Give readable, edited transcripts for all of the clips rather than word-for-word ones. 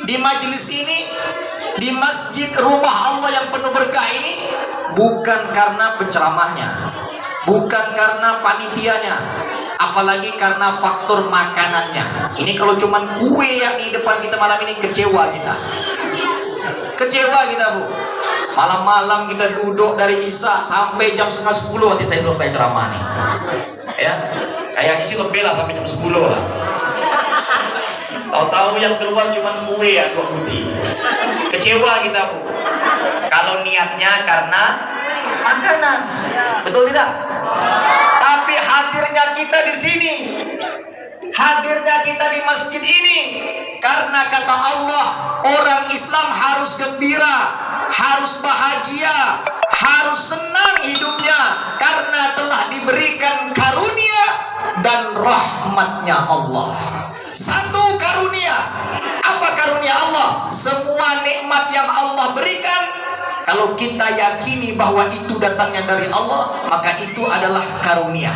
Di majelis ini, di masjid rumah Allah yang penuh berkah ini, bukan karena penceramahnya, bukan karena panitianya, apalagi karena faktor makanannya. Ini kalau cuman kue yang di depan kita malam ini, kecewa kita. Kecewa kita, Bu. Malam-malam kita duduk dari Isya sampai jam 9:30 nanti saya selesai ceramah nih. Ya, kayaknya sih lebih lah, sampai jam 10 lah. Tahu-tahu yang keluar cuma kue ya, 2 putih. Kecewa kita, Bu. Kalau niatnya karena makanan, betul tidak? Tapi hadirnya kita di sini, hadirnya kita di masjid ini, karena kata Allah, orang Islam harus gembira, harus bahagia, harus senang hidupnya, karena telah diberikan karunia dan rahmatnya Allah. Satu karunia. Apa karunia Allah? Semua nikmat yang Allah berikan, kalau kita yakini bahwa itu datangnya dari Allah, maka itu adalah karunia.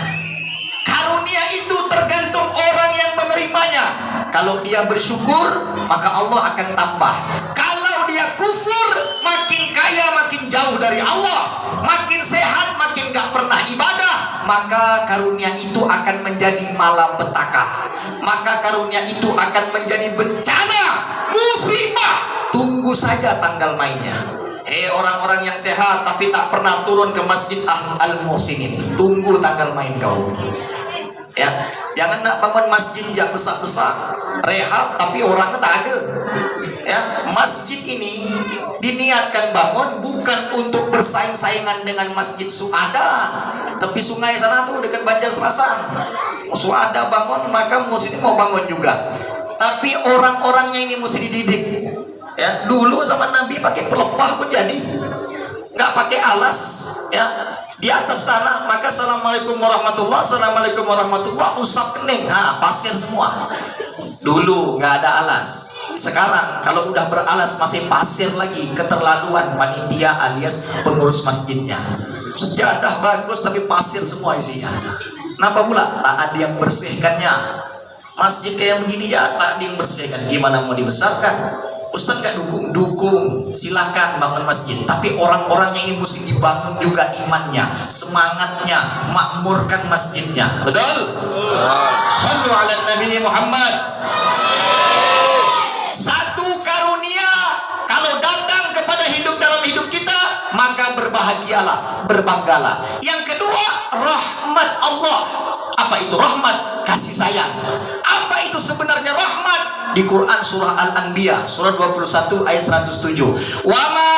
Karunia itu tergantung orang yang menerimanya. Kalau dia bersyukur, maka Allah akan tambah. Kalau dia kufur, makin kaya makin jauh dari Allah, makin sehat makin gak pernah ibadah, maka karunia itu akan menjadi malapetaka. Maka karunia itu akan menjadi bencana, musibah. Tunggu saja tanggal mainnya. Orang-orang yang sehat tapi tak pernah turun ke masjid Al-Muhsinin, tunggu tanggal main kau. Ya, jangan nak bangun masjid jak besar-besar, rehab tapi orangnya tak ada. Ya, masjid ini diniatkan bangun bukan untuk bersaing-saingan dengan masjid Suada, tapi sungai sana tuh dekat Banjarnegara. Suada bangun, maka Muslim mau bangun juga. Tapi orang-orangnya ini mesti dididik. Ya, dulu sama Nabi pakai pelepah pun jadi, nggak pakai alas. Ya, di atas tanah, maka assalamualaikum warahmatullah, assalamualaikum warahmatullah, usap kening, pasir semua. Dulu nggak ada alas. Sekarang kalau udah beralas masih pasir lagi, keterlaluan panitia alias pengurus masjidnya. Sejadah bagus tapi pasir semua isinya. Kenapa pula? Tak ada yang bersihkannya. Masjid kayak begini ya, tak ada yang bersihkan. Gimana mau dibesarkan? Ustaz nggak dukung, silahkan bangun masjid. Tapi orang-orangnya ini mesti dibangun juga imannya, semangatnya, makmurkan masjidnya. Betul? Sallu ala Nabi Muhammad. Satu karunia kalau datang kepada hidup dalam hidup kita, maka berbahagialah, berbanggalah. Yang kedua, rahmat Allah. Apa itu rahmat? Kasih sayang. Apa itu sebenarnya rahmat? Di Quran surah Al-Anbiya surah 21 ayat 107. Wa ma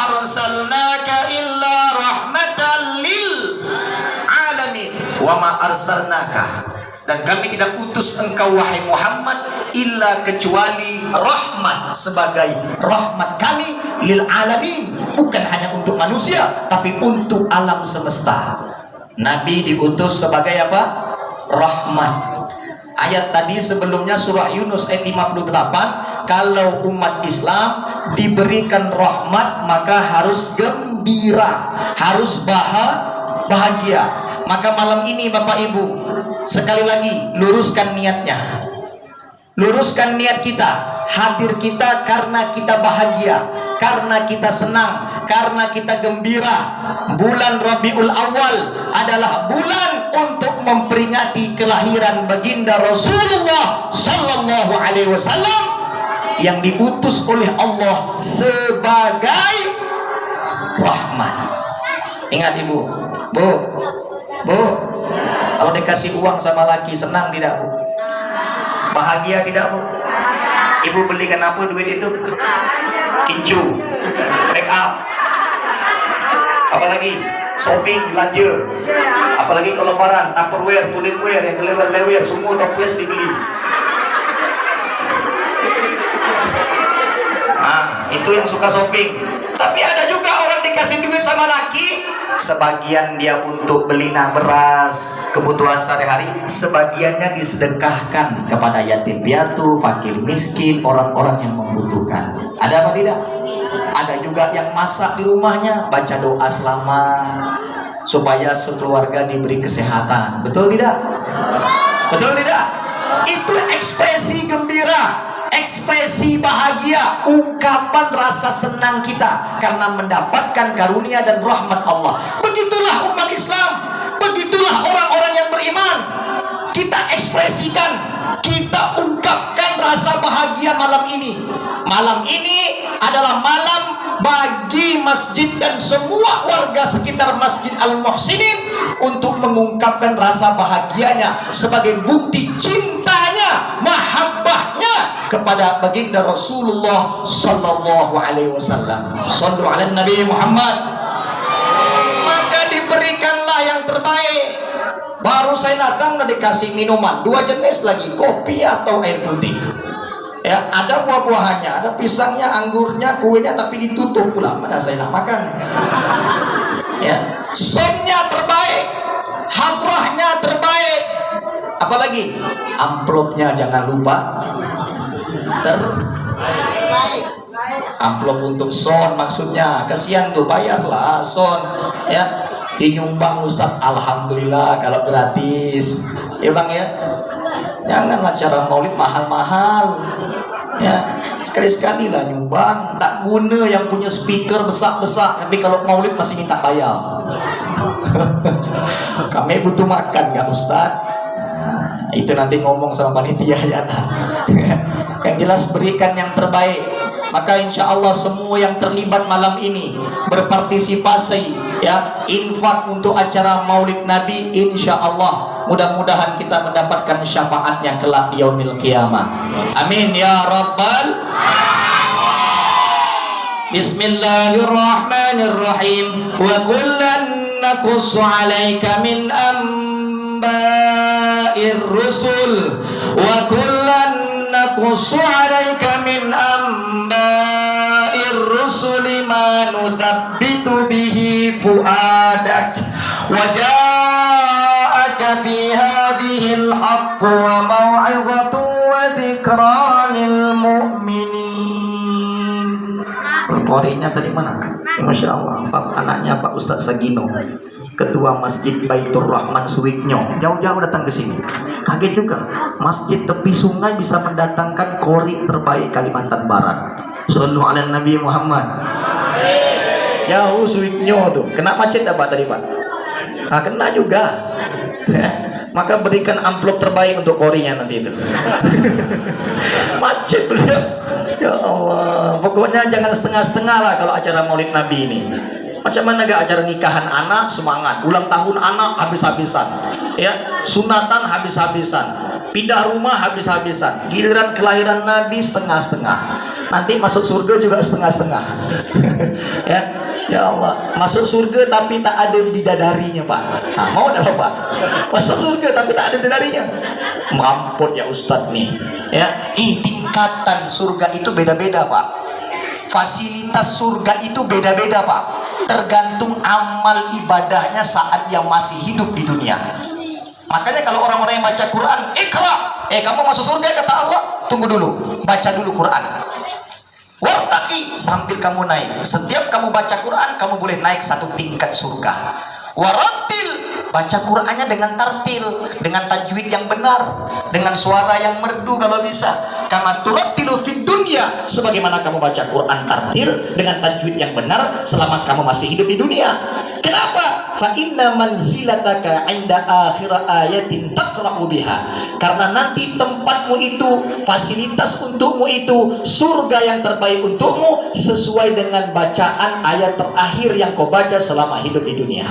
arsalnaka illa rahmatan lil alamin. Wa ma arsalnaka, dan kami tidak utus engkau wahai Muhammad illa kecuali rahmat, sebagai rahmat kami lil alamin, bukan hanya untuk manusia tapi untuk alam semesta. Nabi diutus sebagai apa? Rahmat. Ayat tadi sebelumnya surah Yunus ayat 58, kalau umat Islam diberikan rahmat maka harus gembira, harus bahagia. Maka malam ini Bapak Ibu, sekali lagi luruskan niatnya, luruskan niat kita. Hadir kita karena kita bahagia, karena kita senang, karena kita gembira. Bulan Rabiul Awal adalah bulan untuk memperingati kelahiran baginda Rasulullah Sallallahu Alaihi Wasallam yang diutus oleh Allah sebagai rahmat. Ingat Ibu, Bu, kalau dikasih uang sama laki senang tidak, Bu? Bahagia tidak, Bu? Ibu belikan apa duit itu? Kincu, make up, apalagi shopping, belanja, apalagi kalau lebaran, tupperware, kulinware, yang lewer-lewer, semua toples dibeli. Itu yang suka shopping. Tapi ada juga orang dikasih duit sama laki, sebagian dia untuk beli beras, kebutuhan sehari-hari, sebagiannya disedekahkan kepada yatim piatu, fakir miskin, orang-orang yang membutuhkan. Ada apa tidak? Ada juga yang masak di rumahnya, baca doa selamat supaya sekeluarga diberi kesehatan. Betul tidak? Betul tidak? Itu ekspresi gembira, ekspresi bahagia, ungkapan rasa senang kita karena mendapatkan karunia dan rahmat Allah. Begitulah umat Islam, begitulah orang-orang yang beriman. Kita ekspresikan, kita ungkapkan rasa bahagia malam ini. Malam ini adalah malam bagi masjid dan semua warga sekitar Masjid Al-Muhsinin untuk mengungkapkan rasa bahagianya sebagai bukti cintanya, mahabbahnya kepada baginda Rasulullah sallallahu alaihi wasallam. Shallu ala Nabi Muhammad. Maka diberikanlah yang terbaik. Baru saya datang udah dikasih minuman 2 jenis lagi, kopi atau air putih. Ya, ada buah-buahannya, ada pisangnya, anggurnya, kuenya, tapi ditutup pula. Mana saya nak makan? Ya, sopnya terbaik, hadrahnya terbaik. Apalagi amplopnya jangan lupa terbaik. Amplop untuk son maksudnya, kasihan tuh, bayarlah son. Ya, dinyumbang Ustaz, alhamdulillah kalau gratis. Ya Bang ya. Janganlah cara maulid mahal-mahal. Ya, sekali-sekali lah nyumbang. Tak guna yang punya speaker besar-besar, tapi kalau maulid masih minta bayar. Kami butuh makan kan Ustaz? Nah, itu nanti ngomong sama panitia ya. Yang jelas berikan yang terbaik. Maka insya Allah semua yang terlibat malam ini berpartisipasi, ya, infak untuk acara Maulid Nabi, insya Allah mudah-mudahan kita mendapatkan syafaatnya kelak di yaumil qiyamah. Amin ya rabbal alamin. Bismillahirrahmanirrahim. Wa kullan naqussu 'alaika min amba'ir rusul wa kullan naqussu 'alaika min amba'ir rusuli ma nuthabbitu bihi fuadak wa ja'aka fi hadhil haqq wa maw'izatu wa dzikra lil mu'minin. Qorinya tadi mana? Masya Allah, anaknya Pak Ustadz Sagino, Ketua Masjid Baitur Rahman Suwiknyo, jauh-jauh datang ke sini. Kaget juga, masjid tepi sungai bisa mendatangkan qori terbaik Kalimantan Barat. Sallallahu alaihi Nabi Muhammad. Jauh Suwiknyo tuh, kena macet apa tadi Pak? Nah, kena juga. Maka berikan amplop terbaik untuk qorinya nanti itu. Macet beliau. Ya Allah, pokoknya jangan setengah-setengah lah kalau acara Maulid Nabi ini. Macam mana gak acara nikahan anak semangat, ulang tahun anak habis-habisan, ya, sunatan habis-habisan, pindah rumah habis-habisan, giliran kelahiran Nabi setengah-setengah. Nanti masuk surga juga setengah-setengah. Ya, ya Allah, masuk surga tapi tak ada bidadarinya Pak. Nah, mau enggak Pak? Masuk surga tapi tak ada bidadarinya. Mampun ya Ustadz nih. Ya, tingkatan surga itu beda-beda Pak. Fasilitas surga itu beda-beda Pak. Tergantung amal ibadahnya saat dia masih hidup di dunia. Makanya kalau orang-orang yang baca Quran, Iqra, kamu masuk surga kata Allah, tunggu dulu, baca dulu Quran. Wartaqi, sambil kamu naik. Setiap kamu baca Quran, kamu boleh naik 1 tingkat surga. Warattil, baca Qurannya dengan tartil, dengan tajwid yang benar, dengan suara yang merdu kalau bisa. Kama turattilu fid dunya, sebagaimana kamu baca Quran tartil dengan tajwid yang benar selama kamu masih hidup di dunia. Kenapa? Fa inna manzilataka 'inda akhir ayatin taqra'u biha. Karena nanti tempatmu itu, fasilitas untukmu itu, surga yang terbaik untukmu sesuai dengan bacaan ayat terakhir yang kau baca selama hidup di dunia.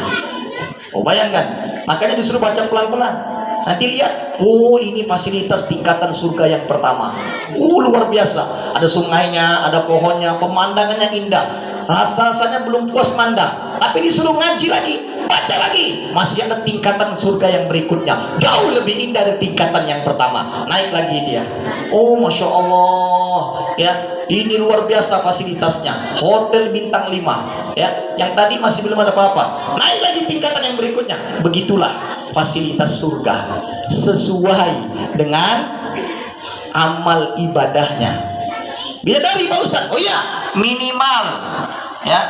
Oh, bayangkan, makanya disuruh baca pelan-pelan. Nanti lihat, oh ini fasilitas tingkatan surga yang pertama. Luar biasa. Ada sungainya, ada pohonnya, pemandangannya indah. Rasa-rasanya belum puas mandang, tapi disuruh ngaji lagi, baca lagi. Masih ada tingkatan surga yang berikutnya, jauh lebih indah dari tingkatan yang pertama. Naik lagi dia. Oh Masya Allah, ya, ini luar biasa fasilitasnya. Hotel bintang 5, ya, yang tadi masih belum ada apa-apa. Naik lagi tingkatan yang berikutnya. Begitulah fasilitas surga sesuai dengan amal ibadahnya. Bidadari Pak Ustaz, oh iya, minimal ya.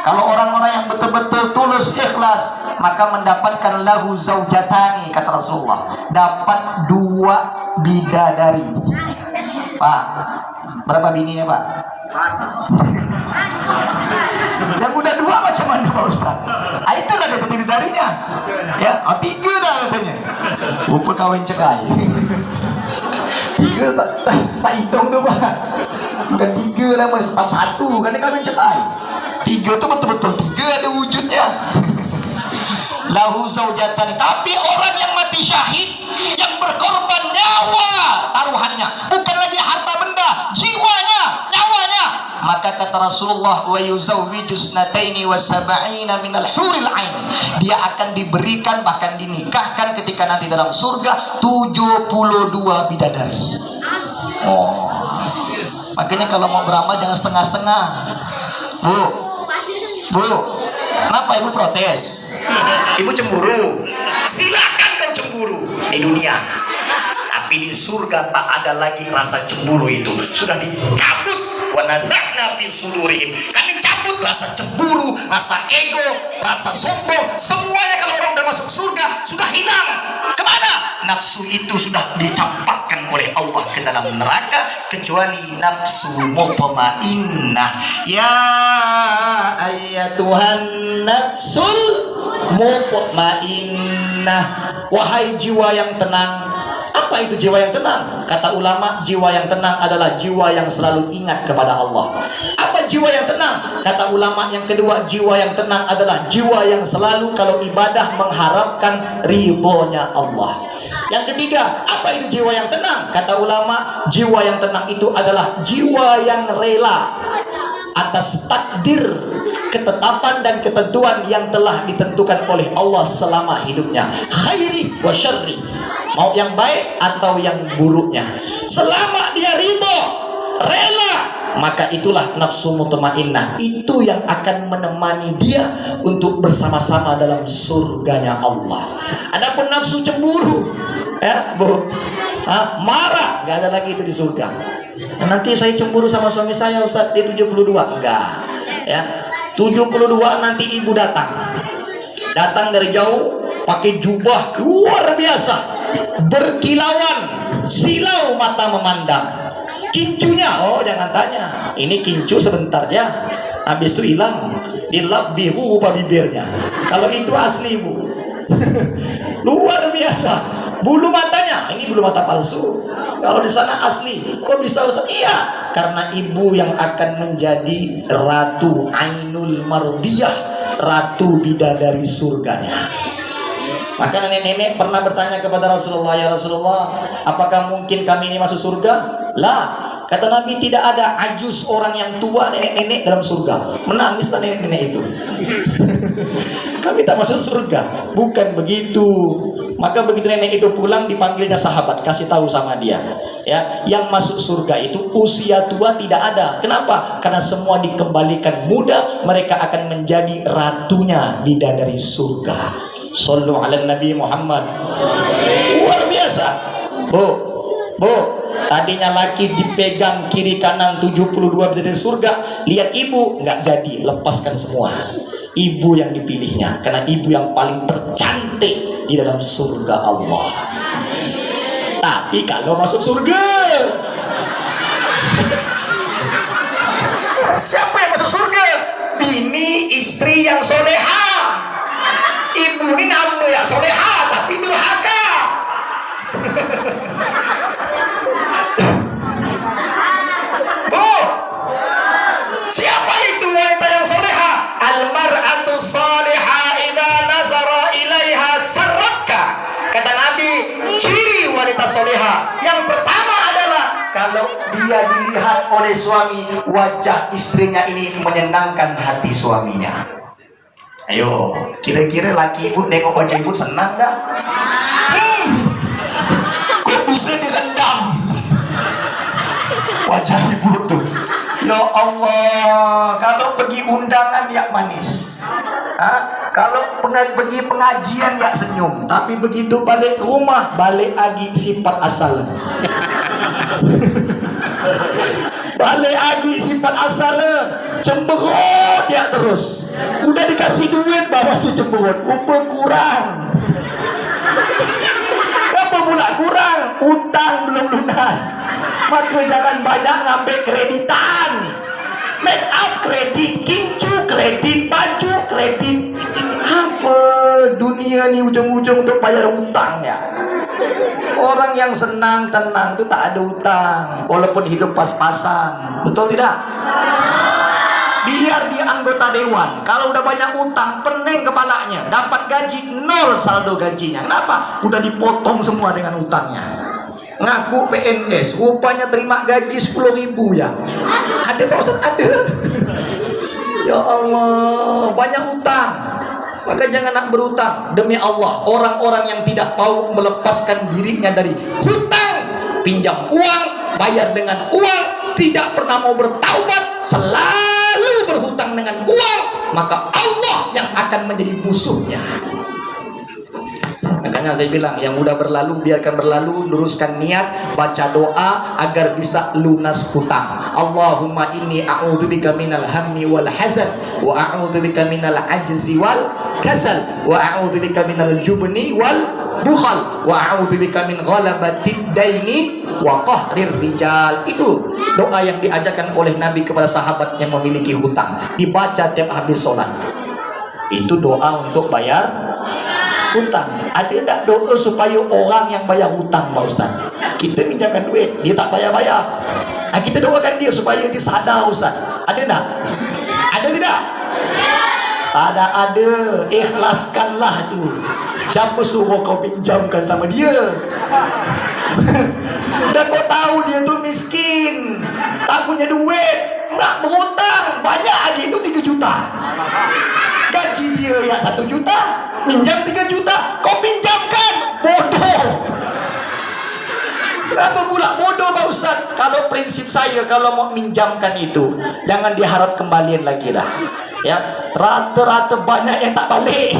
Kalau orang-orang yang betul-betul tulus ikhlas, maka mendapatkan lahu zaujatani, kata Rasulullah, dapat 2 bidadari. Pak, berapa bininya Pak? Yang udah 2 macam mana Pak Ustaz? Itu lah dapat bidadarinya ya. 3 dah katanya. Rupa kawin cerai. 3 tak hitung tuh Pak. Bukan 3 lah mas, tetap 1 karena kawin cerai. 3 tuh betul-betul 3 ada wujudnya. Lahu zaujatan. Tapi orang yang mati syahid, yang berkorban nyawa taruhannya, bukan lagi harta benda, jiwanya, nyawanya, maka kata Rasulullah, wa yuzawwiju snataini wa sab'ina minal huril ain, dia akan diberikan, bahkan dinikahkan ketika nanti dalam surga 72 bidadari. Oh, makanya kalau mau beramal jangan setengah-setengah. Bu, kenapa ibu protes? Ibu cemburu. Silakan kan cemburu di dunia, tapi di surga tak ada lagi rasa cemburu itu. Sudah dicabut. Wa nazakna fi sudurihim. Kami cabut rasa cemburu, rasa ego, rasa sombong. Semuanya kalau orang sudah masuk surga sudah hilang. Kemana? Nafsu itu sudah dicampakkan oleh Allah ke dalam neraka, kecuali nafsu mutmainnah. Ya ayyatuhan nafsul mutmainnah, wahai jiwa yang tenang. Apa itu jiwa yang tenang? Kata ulama, jiwa yang tenang adalah jiwa yang selalu ingat kepada Allah. Apa jiwa yang tenang? Kata ulama yang kedua, jiwa yang tenang adalah jiwa yang selalu kalau ibadah mengharapkan ridhonya Allah. Yang ketiga, apa itu jiwa yang tenang? Kata ulama, jiwa yang tenang itu adalah jiwa yang rela atas takdir, ketetapan dan ketentuan yang telah ditentukan oleh Allah selama hidupnya, khairi wa syarri, mau yang baik atau yang buruknya, selama dia ridho, rela, maka itulah nafsu mutmainnah. Itu yang akan menemani dia untuk bersama-sama dalam surganya Allah. Adapun nafsu cemburu, ya bu, marah, nggak ada lagi itu di surga. Nanti saya cemburu sama suami saya Ustaz, dia 72, enggak ya. 72 nanti ibu datang dari jauh, pakai jubah luar biasa, berkilauan, silau mata memandang. Kincunya, oh jangan tanya, ini kincu sebentar ya, habis itu hilang, dilap biru rupa bibirnya. Kalau itu asli bu. Luar biasa. Bulu matanya, ini bulu mata palsu. Kalau di sana asli. Kok bisa Ustaz? Iya, karena ibu yang akan menjadi ratu Ainul Mardiyah, ratu bidadari surganya. Maka nenek-nenek pernah bertanya kepada Rasulullah, ya Rasulullah, apakah mungkin kami ini masuk surga? Lah, kata Nabi, tidak ada ajus, orang yang tua, nenek-nenek dalam surga. Menangislah nenek-nenek itu. Kami tak masuk surga. Bukan begitu. Maka begitu nenek itu pulang, dipanggilnya sahabat, kasih tahu sama dia, ya, yang masuk surga itu usia tua tidak ada. Kenapa? Karena semua dikembalikan muda, mereka akan menjadi ratunya bidadari surga. Sallu ala Nabi Muhammad. Luar biasa. Bu, tadinya laki dipegang kiri kanan 72 bidadari surga, lihat ibu nggak jadi, lepaskan semua. Ibu yang dipilihnya, karena ibu yang paling tercantik di dalam surga Allah. Tapi kalau masuk surga, siapa yang masuk surga? Bini istri yang soleha. Ibu ini namanya ya soleha, tapi durhaka. Bu, siapa itu wanita yang soleha? Almar'atu saliha idza nazara ilaiha sarraka. Kata Nabi, ciri wanita soleha yang pertama adalah kalau dia dilihat oleh suami, wajah istrinya ini menyenangkan hati suaminya. Ayo, kira-kira laki ibu nengok wajah ibu senang gak? Kok bisa direndam wajah ibu tuh? Ya Allah, kalau pergi undangan ya manis, kalau pergi pengajian ya senyum, tapi begitu balik rumah, balik lagi sifat asal. Balik lagi sifat asalnya cemberut ya terus. Udah dikasih duit bawa si cemberut, rupa kurang. Apa pula kurang? Utang belum lunas. Maka jangan banyak ngambil kreditan. Make up kredit, kincu kredit, baju kredit. Apa dunia ni ujung-ujung untuk bayar utang ya? Orang yang senang tenang itu tak ada utang, walaupun hidup pas-pasan. Betul tidak? Biar dia anggota dewan, kalau udah banyak utang pening kepalanya, dapat gaji nol saldo gajinya. Kenapa? Udah dipotong semua dengan utangnya. Ngaku PNS, rupanya terima gaji 10.000 ya. Ada Pak Ustaz? Ada. Ya Allah, banyak utang. Maka jangan nak berutang. Demi Allah, orang-orang yang tidak mau melepaskan dirinya dari hutang, pinjam uang, bayar dengan uang, tidak pernah mau bertaubat, selalu berhutang dengan uang, maka Allah yang akan menjadi musuhnya. Makanya saya bilang, yang udah berlalu biarkan berlalu, luruskan niat, baca doa agar bisa lunas hutang. Allahumma inni a'udzubika minal hammi wal hazan, wa a'udzubika minal ajzi wal kasal, wa a'udzubika minal jubni wal bukhal, wa a'udzubika min ghalabatid daini wa qahrir rijal. Itu doa yang diajarkan oleh Nabi kepada sahabat yang memiliki hutang, dibaca tiap habis sholat. Itu doa untuk bayar hutang. Ada tak doa supaya orang yang bayar hutang, Pak Ustaz? Kita pinjamkan duit, dia tak bayar-bayar. Kita doakan dia supaya dia sadar, Ustaz. Ada tak? Ada tidak? Ada. Ikhlaskanlah tu. Siapa suruh kau pinjamkan sama dia? Dan kau tahu dia tu miskin, tak punya duit, nak berhutang banyak lagi, itu 3 juta. Gaji dia yang 1 juta, minjam 3 juta, kau pinjamkan. Bodoh. Kenapa pula bodoh, Pak Ustaz? Kalau prinsip saya, kalau mau minjamkan itu, jangan diharap kembalian lagi lah. Ya, rata-rata banyak yang tak balik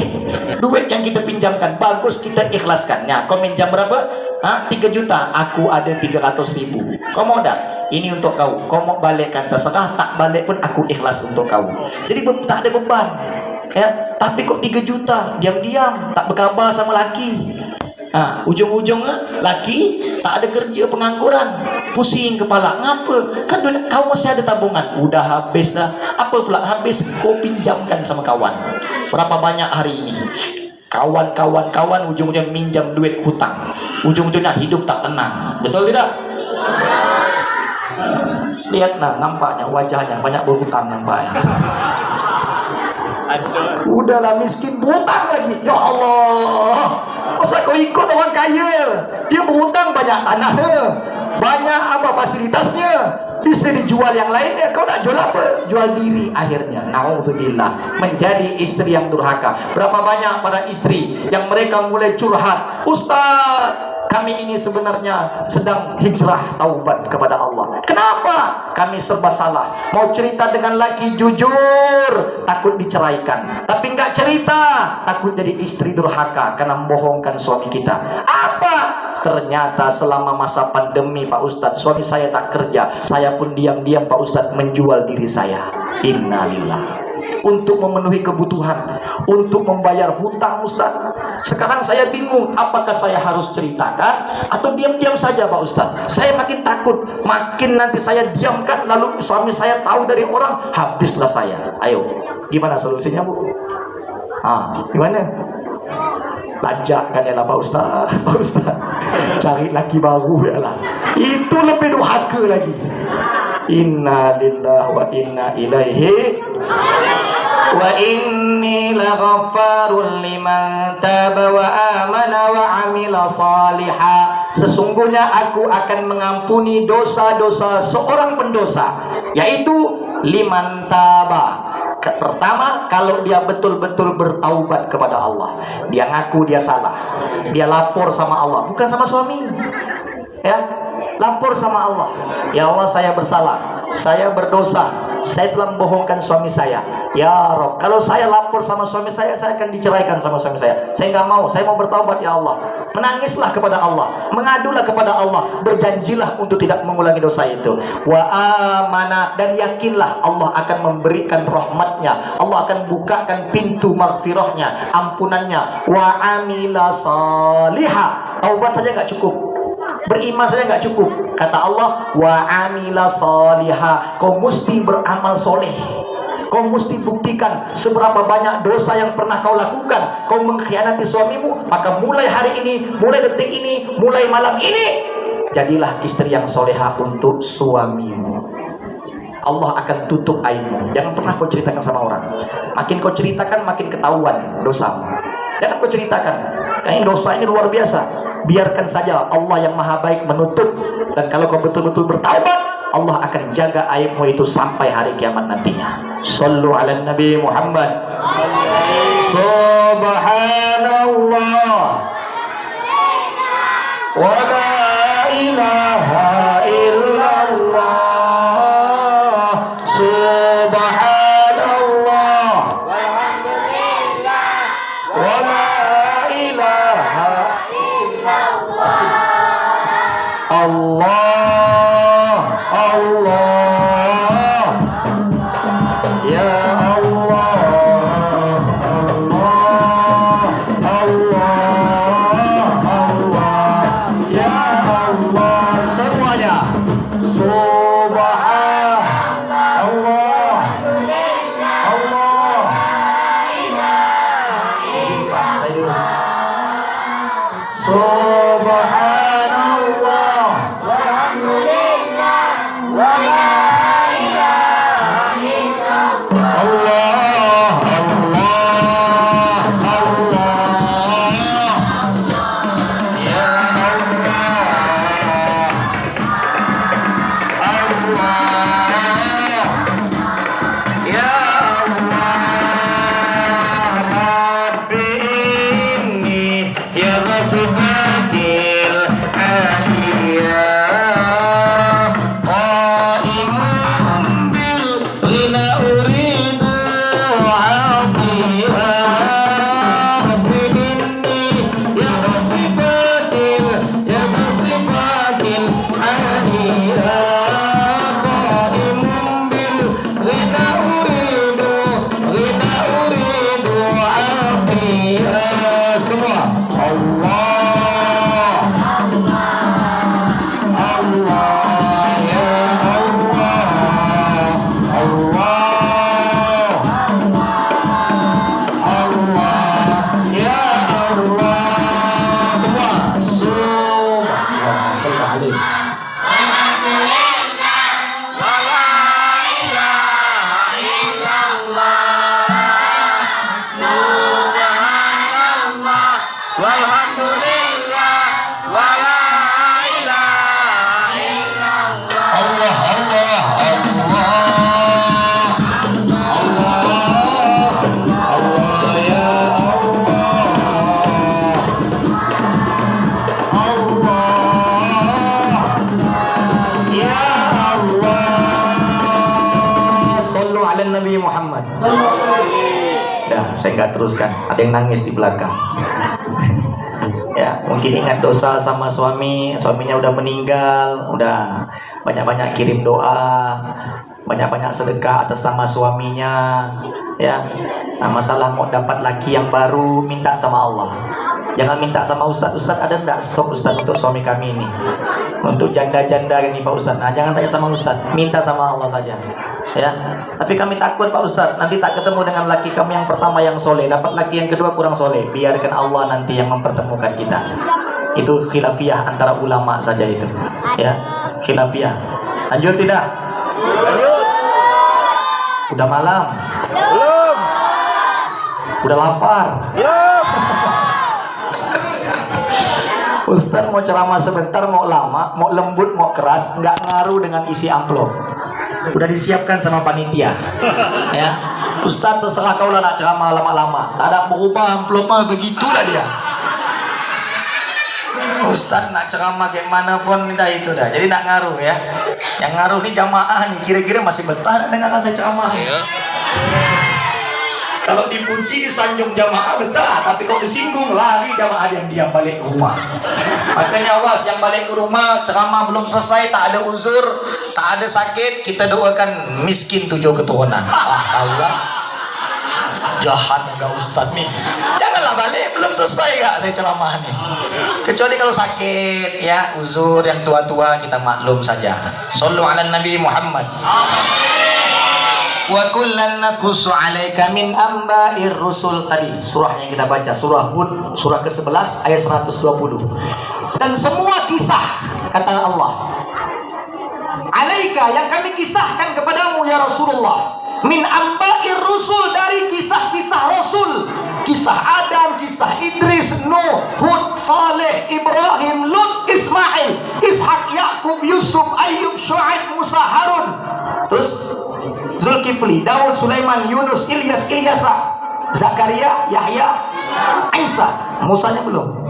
duit yang kita pinjamkan. Bagus kita ikhlaskan. Ya, kau minjam berapa? 3 juta, aku ada 300.000. Kau mau tak? Ini untuk kau. Kau mau balikkan terserah, tak balik pun aku ikhlas untuk kau. Jadi tak ada beban. Ya, tapi kok 3 juta diam-diam tak berkabar sama laki. Ujung-ujungnya laki tak ada kerja, pengangguran, pusing kepala. Ngapa? Kan kau mesti ada tabungan. Udah habis dah. Apa pula habis? Kau pinjamkan sama kawan. Berapa banyak hari ini kawan ujung-ujungnya minjam duit hutang, ujung-ujungnya hidup tak tenang. Betul tidak? Lihat nah, nampaknya wajahnya banyak berhutang nampaknya. Udahlah miskin, berhutang lagi. Ya Allah, masa kau ikut orang kaya? Dia berhutang banyak tanahnya, banyak apa fasilitasnya, bisa dijual yang lainnya. Kau nak jual apa? Jual diri akhirnya. Na'udzubillah, menjadi istri yang durhaka. Berapa banyak para istri yang mereka mulai curhat, Ustaz, kami ini sebenarnya sedang hijrah taubat kepada Allah. Kenapa? Kami serba salah. Mau cerita dengan laki jujur, takut diceraikan. Tapi enggak cerita, takut jadi istri durhaka karena membohongkan suami kita. Apa? Ternyata selama masa pandemi, Pak Ustadz, suami saya tak kerja. Saya pun diam-diam, Pak Ustadz, menjual diri saya. Innalillah. Untuk memenuhi kebutuhan, untuk membayar hutang, Ustaz. Sekarang saya bingung, apakah saya harus ceritakan atau diam-diam saja, Pak Ustaz? Saya makin takut, makin nanti saya diamkan, lalu suami saya tahu dari orang, habislah saya. Ayo, gimana solusinya, Bu? Gimana? Lajakkan ya lah, Pak Ustaz. Pak Ustaz, cari laki baru ya lah. Itu lebih durhaka lagi. Inna lillahi wa inna ilaihi wa inni laghaffarun liman taba wa amana wa amila salihah. Sesungguhnya aku akan mengampuni dosa-dosa seorang pendosa, yaitu liman taba. Pertama, kalau dia betul-betul bertaubat kepada Allah, dia ngaku dia salah, dia lapor sama Allah, bukan sama suami, ya, lapor sama Allah. Ya Allah, saya bersalah, saya berdosa, saya telah membohongkan suami saya. Ya Rob, kalau saya lapor sama suami saya akan diceraikan sama suami saya. Saya nggak mau, saya mau bertaubat ya Allah. Menangislah kepada Allah, mengadulah kepada Allah, berjanjilah untuk tidak mengulangi dosa itu. Wa amana, dan yakinlah Allah akan memberikan rahmatnya, Allah akan bukakan pintu maghfirahnya, ampunannya. Wa amila salihah, taubat saja nggak cukup, beriman saja nggak cukup. Kata Allah, wa amila salihah, kau mesti beramal soleh. Kau mesti buktikan seberapa banyak dosa yang pernah kau lakukan. Kau mengkhianati suamimu, maka mulai hari ini, mulai detik ini, mulai malam ini, jadilah istri yang soleha untuk suamimu. Allah akan tutup aibmu. Jangan pernah kau ceritakan sama orang. Makin kau ceritakan, makin ketahuan dosamu. Jangan kau ceritakan. Ini dosa ini luar biasa. Biarkan saja Allah yang maha baik menutup. Dan kalau kau betul-betul bertaubat, Allah akan jaga aibmu itu sampai hari kiamat nantinya. Sallu ala Nabi Muhammad. Subhanallah wa la ilaha illallah. Subhanallah walhamdulillah wa la ilaha illallah. Allah ya Allah, Allah, Allah, ya Allah, semuanya. Subhanallah, Allah, Subhanallah, walhamdulillah, wala Nabi Muhammad. Ya, saya nggak teruskan. Ada yang nangis di belakang. Ya, mungkin ingat dosa sama suaminya udah meninggal, udah banyak-banyak kirim doa, banyak-banyak sedekah atas nama suaminya. Ya, nah, masalah mau dapat laki yang baru, minta sama Allah. Jangan minta sama Ustadz ada enggak stok Ustadz untuk suami kami ini, untuk janda-janda ini Pak Ustadz. Nah, jangan tanya sama Ustadz, minta sama Allah saja. Ya, tapi kami takut Pak Ustadz, nanti tak ketemu dengan laki kami yang pertama yang soleh, dapat laki yang kedua kurang soleh. Biarkan Allah nanti yang mempertemukan kita. Itu khilafiyah antara ulama saja itu. Ya, khilafiyah. Lanjut tidak? Lanjut. Udah malam? Belum. Udah lapar? Belum. Ustaz mau ceramah sebentar, mau lama, mau lembut, mau keras, nggak ngaruh dengan isi amplop. Udah disiapkan sama panitia. Ya, Ustaz terserah kau lah nak ceramah lama-lama. Tak ada berubah amplopnya, begitulah dia. Ustaz nak ceramah kayak mana pun dah itu dah. Jadi nak ngaruh ya. Yang ngaruh nih jamaah nih. Kira-kira masih betah dengar saya ceramah. Kalau dipuji disanjung jamaah betah, tapi kalau disinggung lari jamaah yang diam balik ke rumah. Makanya awas yang balik ke rumah ceramah belum selesai, tak ada uzur, tak ada sakit, kita doakan miskin 7 keturunan. Allah. Jahat enggak Ustaz nih. Janganlah balik belum selesai enggak saya ceramah nih. Kecuali kalau sakit ya, uzur yang tua-tua kita maklum saja. Shallu ala Nabi Muhammad. Wa kullan naqussu 'alaika min amba'ir rusul. Tadi surah yang kita baca, surah Hud, surah ke-11 ayat 120. Dan semua kisah kata Allah, 'alaika yang kami kisahkan kepadamu ya Rasulullah, min amba'ir rusul dari kisah-kisah Rasul, kisah Adam, kisah Idris, Nuh, Hud, Saleh, Ibrahim, Lut, Ismail, Ishak, Yakub, Yusuf, Ayub, Syuaib, Musa, Harun. Terus Zulkifli, Daud, Sulaiman, Yunus, Ilyas, Ilyasa, Zakaria, Yahya, Isa. Musanya belum.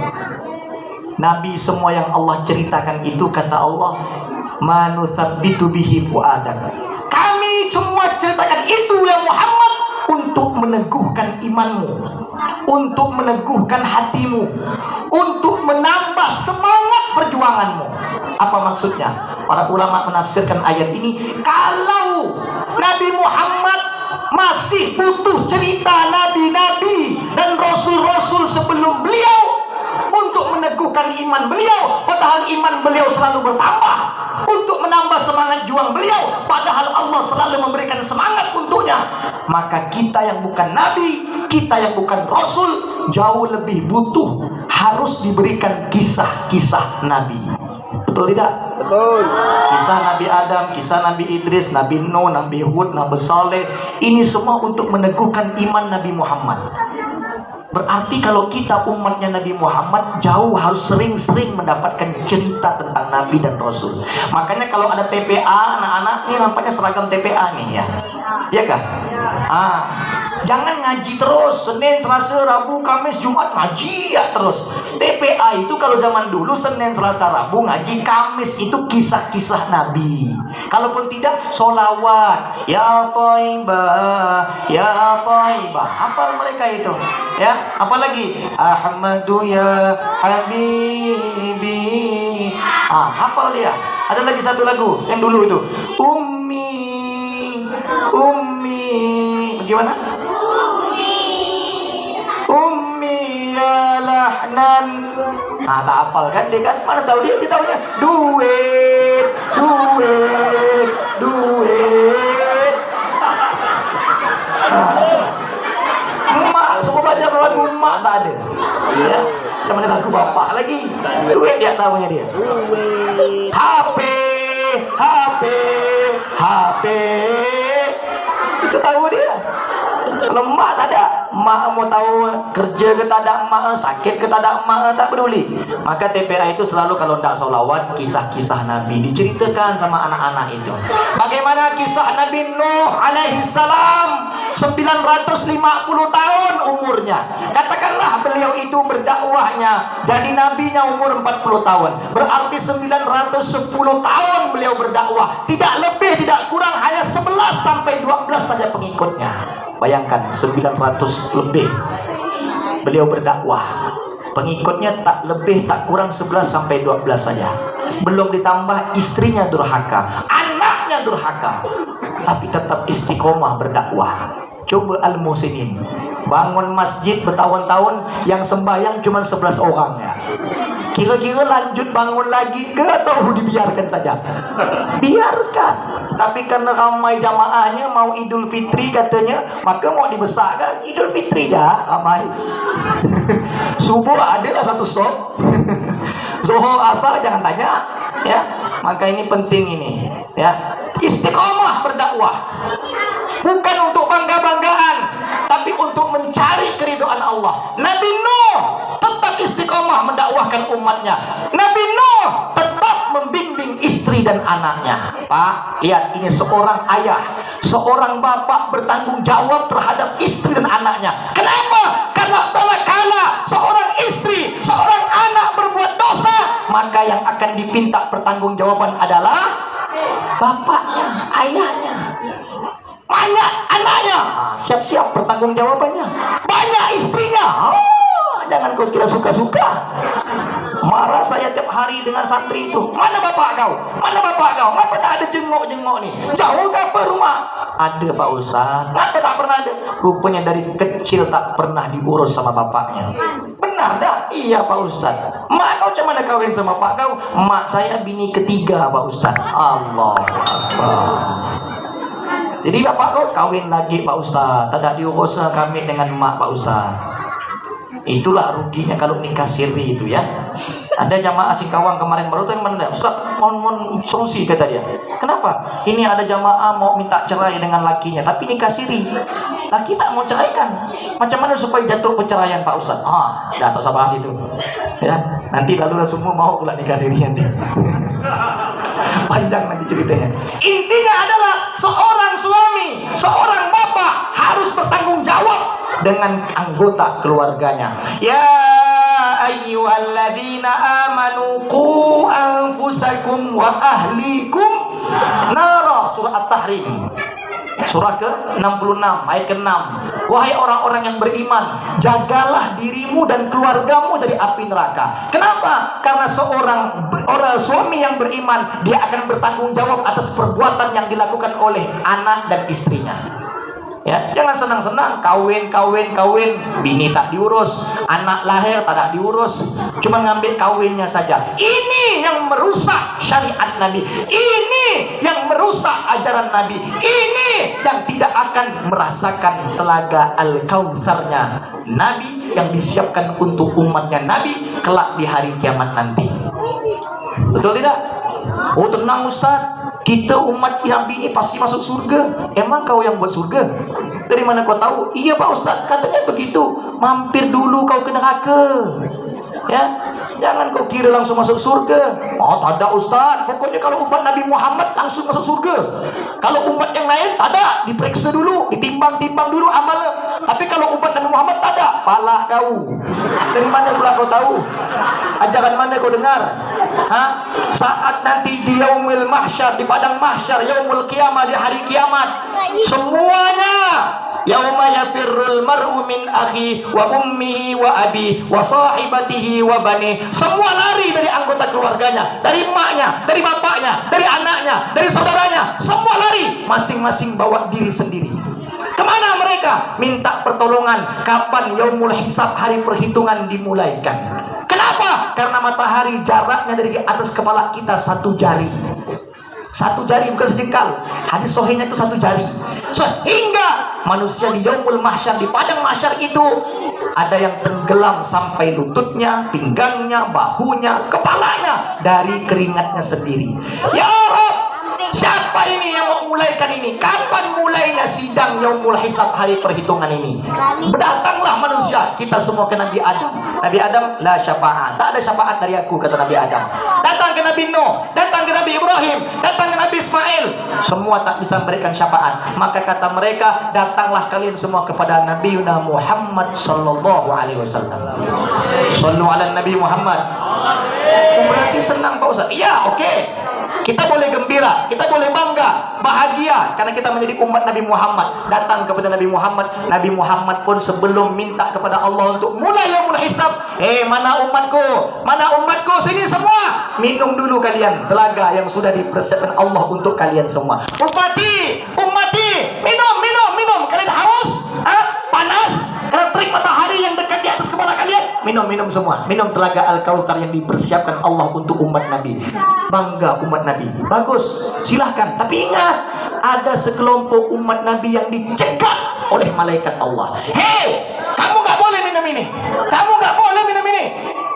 Nabi semua yang Allah ceritakan itu kata Allah, manuthabbitu bihi fuadak. Kami semua ceritakan itu ya Muhammad untuk meneguhkan imanmu, untuk meneguhkan hatimu, untuk menambah semangat perjuanganmu. Apa maksudnya? Para ulama menafsirkan ayat ini, kalau Nabi Muhammad masih butuh cerita nabi-nabi dan rasul-rasul sebelum beliau untuk meneguhkan iman beliau, padahal iman beliau selalu bertambah, untuk menambah semangat juang beliau, padahal Allah selalu memberikan semangat untuknya, maka kita yang bukan nabi, kita yang bukan rasul, jauh lebih butuh harus diberikan kisah-kisah nabi. Betul tidak? Betul. Kisah Nabi Adam, kisah Nabi Idris, Nabi Nuh, Nabi Hud, Nabi Saleh, ini semua untuk meneguhkan iman Nabi Muhammad. Berarti kalau kita umatnya Nabi Muhammad jauh harus sering-sering mendapatkan cerita tentang Nabi dan Rasul. Makanya kalau ada TPA, anak-anak ini nampaknya seragam TPA nih ya. Iya kan? Jangan ngaji terus Senin, Selasa, Rabu, Kamis, Jumat ngaji ya terus. TPA itu kalau zaman dulu Senin, Selasa, Rabu ngaji, Kamis itu kisah-kisah Nabi. Kalaupun tidak sholawat, ya Thaibah, ya Thaibah. Hafal mereka itu ya. Apalagi Ahmadu ya Habibi. Hafal dia. Ada lagi satu lagu yang dulu itu, Ummi, Ummi. Bagaimana? Ummi ya lahnan. Tak hafal kan dia kan? Mana tahu dia tahunya duit, duit, duit. Emak, semua belajar lagu emak tak ada. Ya, macam mana lagu bapak lagi? Duit dia tahunya dia. HP, HP, HP. Itu tahu dia. Kalau emak tak ada, emak mau tahu kerja ke tak ada emak, sakit ke tak ada emak, tak peduli. Maka TPA itu selalu kalau tidak sholawat, kisah-kisah Nabi diceritakan sama anak-anak itu. Bagaimana kisah Nabi Nuh alaihi salam, 950 tahun umurnya. Katakanlah beliau itu berdakwahnya dari nabinya umur 40 tahun. Berarti 910 tahun beliau berdakwah. Tidak lebih, tidak kurang, hanya 11 sampai 12 saja pengikutnya. Bayangkan 900 lebih beliau berdakwah. Pengikutnya tak lebih tak kurang 11 sampai 12 saja. Belum ditambah istrinya durhaka, anaknya durhaka. Tapi tetap istiqomah berdakwah. Coba al-muslimin bangun masjid bertahun-tahun, yang sembahyang cuma 11 orang ya. Kira-kira lanjut bangun lagi ke atau dibiarkan saja? Biarkan. Tapi karena ramai jamaahnya mau Idul Fitri katanya, maka mau dibesarkan Idul Fitri dah ramai. Subuh adalah satu shop. Zuhur asar jangan tanya ya. Maka ini penting ini ya. Istiqomah berdakwah. Bukan untuk bangga-banggaan, tapi untuk mencari keridhaan Allah. Nabi Nuh tetap istiqomah mendakwahkan umatnya. Nabi Nuh tetap membimbing istri dan anaknya. Pak, lihat ini seorang ayah, seorang bapak bertanggung jawab terhadap istri dan anaknya. Kenapa? Karena kala seorang istri, seorang anak berbuat dosa, maka yang akan dipinta pertanggungjawaban adalah bapaknya, ayahnya. Banyak anaknya, siap-siap pertanggungjawabannya. Banyak istrinya, jangan kau kira suka-suka. Marah saya tiap hari dengan santri itu. Mana bapak kau? Mana bapak kau? Ngapa tak ada jenguk-jenguk nih? Jauh ke apa rumah? Ada Pak Ustaz. Ngapa tak pernah ada? Rupanya dari kecil tak pernah diurus sama bapaknya. Benar dah? Iya Pak Ustaz. Mak kau macam mana kawin sama pak kau? Mak saya bini ketiga Pak Ustaz. Allah Akbar. Jadi bapak kau kawin lagi Pak Ustaz. Tak diurus kami dengan mak Pak Ustaz. Itulah ruginya kalau nikah siri itu ya. Ada jamaah Singkawang kemarin baru tuh yang mana, Ustaz, mohon solusi kata dia. Kenapa? Ini ada jamaah mau minta cerai dengan lakinya, tapi nikah siri. Laki tak mau ceraikan. Macam mana supaya jatuh perceraian Pak Ustaz? Dah tak usah bahas itu. Ya, nanti lalu semua mau pula nikah siri nanti. Panjang nanti ceritanya. Intinya adalah seorang suami, seorang bapak harus bertanggung jawab dengan anggota keluarganya. Ya ayyuhalladzina amanu qu anfusakum wa ahlikum nara, surah At-Tahrim. Surah ke-66 ayat ke-6. Wahai orang-orang yang beriman, jagalah dirimu dan keluargamu dari api neraka. Kenapa? Karena seorang suami yang beriman, dia akan bertanggung jawab atas perbuatan yang dilakukan oleh anak dan istrinya. Ya, jangan senang-senang kawin, bini tak diurus, anak lahir tak diurus, cuma ngambil kawinnya saja. Ini yang merusak syariat Nabi. Ini yang merusak ajaran Nabi. Ini yang tidak akan merasakan telaga Al-Kautsarnya Nabi yang disiapkan untuk umatnya Nabi kelak di hari kiamat nanti. Betul tidak? Oh tenang Ustaz, kita umat Nabi ini pasti masuk surga. Emang kau yang buat surga? Dari mana kau tahu? Iya Pak Ustaz, katanya begitu. Mampir dulu kau ke neraka. Ya, jangan kau kira langsung masuk surga. Oh tak ada Ustaz, pokoknya kalau umat Nabi Muhammad langsung masuk surga. Kalau umat yang lain tak ada, diperiksa dulu, ditimbang-timbang dulu amalnya. Tapi kalau umat Nabi Muhammad tak ada, pala kau. Dari mana pula kau tahu? Ajaran mana kau dengar? Saat nanti di yaumil mahsyar, di padang mahsyar, yaumul qiyamah, di hari kiamat, semuanya yauma yafirrul mar'u min akhi wa ummihi wa abi wa sahibatihi wa bani, semua lari dari anggota keluarganya, dari emaknya, dari bapaknya, dari anaknya, dari saudaranya, semua lari, masing-masing bawa diri sendiri. Kemana mereka? Minta pertolongan. Kapan yaumul hisab, hari perhitungan dimulaikan. Kenapa? Karena matahari jaraknya dari atas kepala kita 1 jari. 1 jari, bukan sejengkal. Hadis sahihnya itu 1 jari. Sehingga manusia di yaumul mahsyar, di padang mahsyar itu, ada yang tenggelam sampai lututnya, pinggangnya, bahunya, kepalanya, dari keringatnya sendiri. Ya Rabb, siapa ini yang mau mulaikan ini? Kapan mulainya sidang yaumul hisab, hari perhitungan ini? Berdatanglah manusia, kita semua ke Nabi Adam. Nabi Adam, la syafaat, tak ada syafaat dari aku, kata Nabi Adam. Datang ke Nabi Nuh, datang ke Nabi Ibrahim, datang ke Nabi Ismail, semua tak bisa memberikan syafaat. Maka kata mereka, datanglah kalian semua kepada Nabi Muhammad sallallahu alaihi wasallam. Sallu ala Nabi Muhammad. Berarti senang Pak Ustaz? Iya, oke. Kita boleh gembira, kita boleh bangga, bahagia karena kita menjadi umat Nabi Muhammad. Datang kepada Nabi Muhammad. Nabi Muhammad pun sebelum minta kepada Allah untuk mulai yaumul hisab, mana umatku? Mana umatku? Sini semua. Minum dulu kalian telaga yang sudah dipersiapkan Allah untuk kalian semua. Ummati, minum. Kalian haus? Panas? Karena terik matahari yang dekat di atas kepala kalian. Minum semua. Minum telaga Al-Kautsar yang dipersiapkan Allah untuk umat Nabi. Bangga umat Nabi. Bagus, silahkan. Tapi ingat, ada sekelompok umat Nabi yang dicegah oleh malaikat Allah. Hei, kamu gak boleh minum ini. Kamu gak boleh minum ini.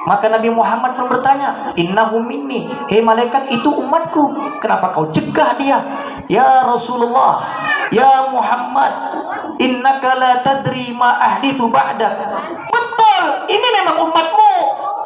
Maka Nabi Muhammad pun bertanya, innahu minni. Hei malaikat, itu umatku. Kenapa kau cegah dia? Ya Rasulullah, ya Muhammad, innaka la tadri ma ahdithu ba'dak. Betul, ini memang umatmu.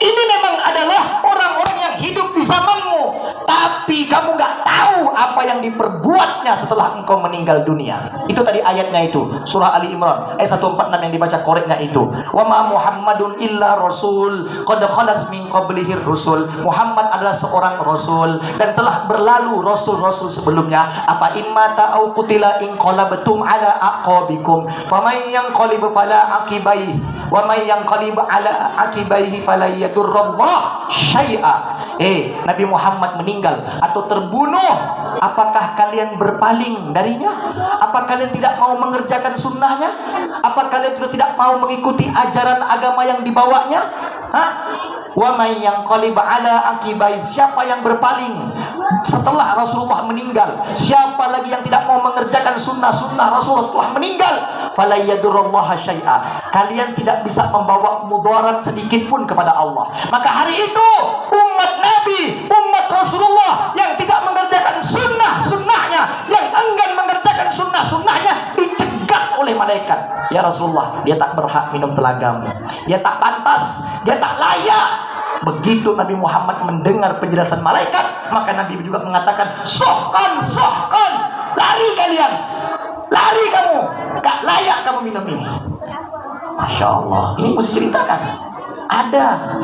Ini memang adalah orang-orang yang hidup di zamanmu. Tapi kamu gak tahu apa yang diperbuatnya setelah engkau meninggal dunia. Itu tadi ayatnya itu, surah Ali Imran ayat 146 yang dibaca koreknya itu. Wa ma Muhammadun illa rasul qad khalas min qablihir rusul. Muhammad adalah seorang rasul dan telah berlalu rasul-rasul sebelumnya. Apa immata au qutila in qalabtum ala aqabikum faman yanqalib fala aqibai wa man yanqalib ala aqibaihi fala yadurrullah syai'a. Nabi Muhammad meninggal atau terbunuh, apakah kalian berpaling darinya? Apa kalian tidak mau mengerjakan sunnahnya? Apa kalian sudah tidak mau mengikuti ajaran agama yang dibawanya? Wa may yanqalib ala aqibai, siapa yang berpaling setelah Rasulullah meninggal? Siapa lagi yang tidak mau mengerjakan sunnah-sunnah Rasulullah setelah meninggal? Fala yadurrullaha syai'a, kalian tidak bisa membawa mudarat sedikit pun kepada Allah. Maka hari itu umat Nabi, umat Rasulullah yang tidak mengerjakan sunnah-sunnahnya, yang enggan mengerjakan sunnah-sunnahnya, dicegat oleh malaikat. Ya Rasulullah, dia tak berhak minum telagamu, dia tak pantas, dia tak layak. Begitu Nabi Muhammad mendengar penjelasan malaikat, maka Nabi juga mengatakan, sohkan, lari kalian, lari kamu, gak layak kamu minum ini. Masya Allah, ini mesti ceritakan. Ada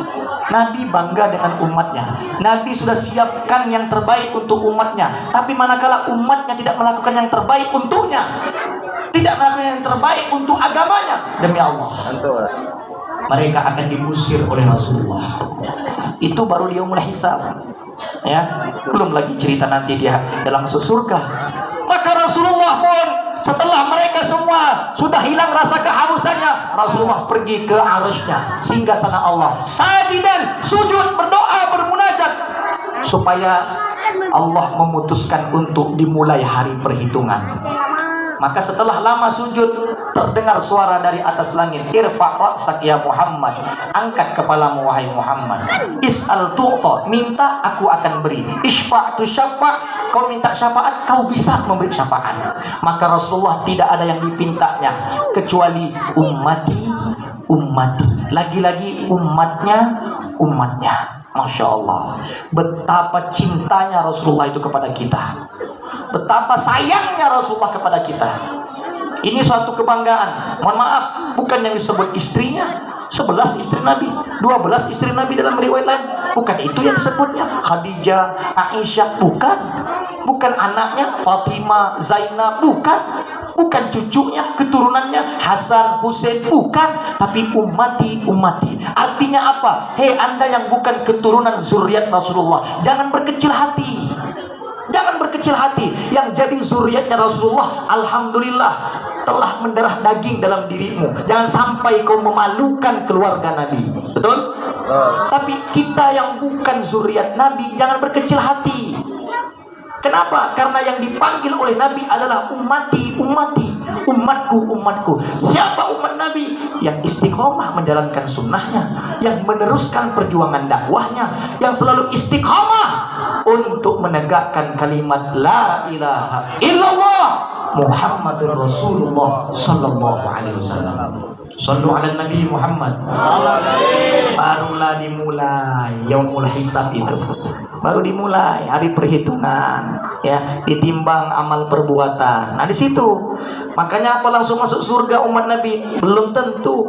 Nabi bangga dengan umatnya. Nabi sudah siapkan yang terbaik untuk umatnya. Tapi manakala umatnya tidak melakukan yang terbaik untuknya, tidak melakukan yang terbaik untuk agamanya, demi Allah, mereka akan diusir oleh Rasulullah. Itu baru dia mulai hisab, ya. Belum lagi cerita nanti dia dalam masuk surga. Maka Rasulullah pun setelah mereka semua sudah hilang rasa kehausannya, Rasulullah pergi ke arasy-Nya, singgasana Allah, sajidan, sujud, berdoa, bermunajat, supaya Allah memutuskan untuk dimulai hari perhitungan. Maka setelah lama sujud, terdengar suara dari atas langit, irfa' ra'sak ya Muhammad, angkat kepalamu wahai Muhammad, is'al tu'ta, minta aku akan beri, isfa' tu syafa', kau minta syafaat, kau bisa memberi syafaat. Maka Rasulullah tidak ada yang dipintanya kecuali ummati, lagi-lagi umatnya. Masya Allah, betapa cintanya Rasulullah itu kepada kita, betapa sayangnya Rasulullah kepada kita. Ini suatu kebanggaan. Mohon maaf, bukan yang disebut istrinya 11 istri Nabi, 12 istri Nabi dalam riwayat lain, bukan itu yang disebutnya. Khadijah, Aisyah, bukan anaknya Fatimah, Zainab, bukan cucunya, keturunannya Hasan, Husain, bukan, tapi ummati. Artinya apa? Hei Anda yang bukan keturunan zuriat Rasulullah, jangan berkecil hati. Yang jadi zuriatnya Rasulullah, alhamdulillah, telah mendarah daging dalam dirimu. Jangan sampai kau memalukan keluarga Nabi. Betul? Tapi kita yang bukan zuriat Nabi, jangan berkecil hati. Kenapa? Karena yang dipanggil oleh Nabi adalah ummati, umatku. Siapa umat Nabi? Yang istiqomah menjalankan sunnahnya, yang meneruskan perjuangan dakwahnya, yang selalu istiqomah untuk menegakkan kalimat la ilaha illallah Muhammadur Rasulullah sallallahu alaihi wasallam. Sallu ala Nabi Muhammad. Barulah dimulai yaumul hisab itu. Baru dimulai hari perhitungan, ya, ditimbang amal perbuatan. Nah di situ, makanya apa langsung masuk surga umat Nabi? Belum tentu.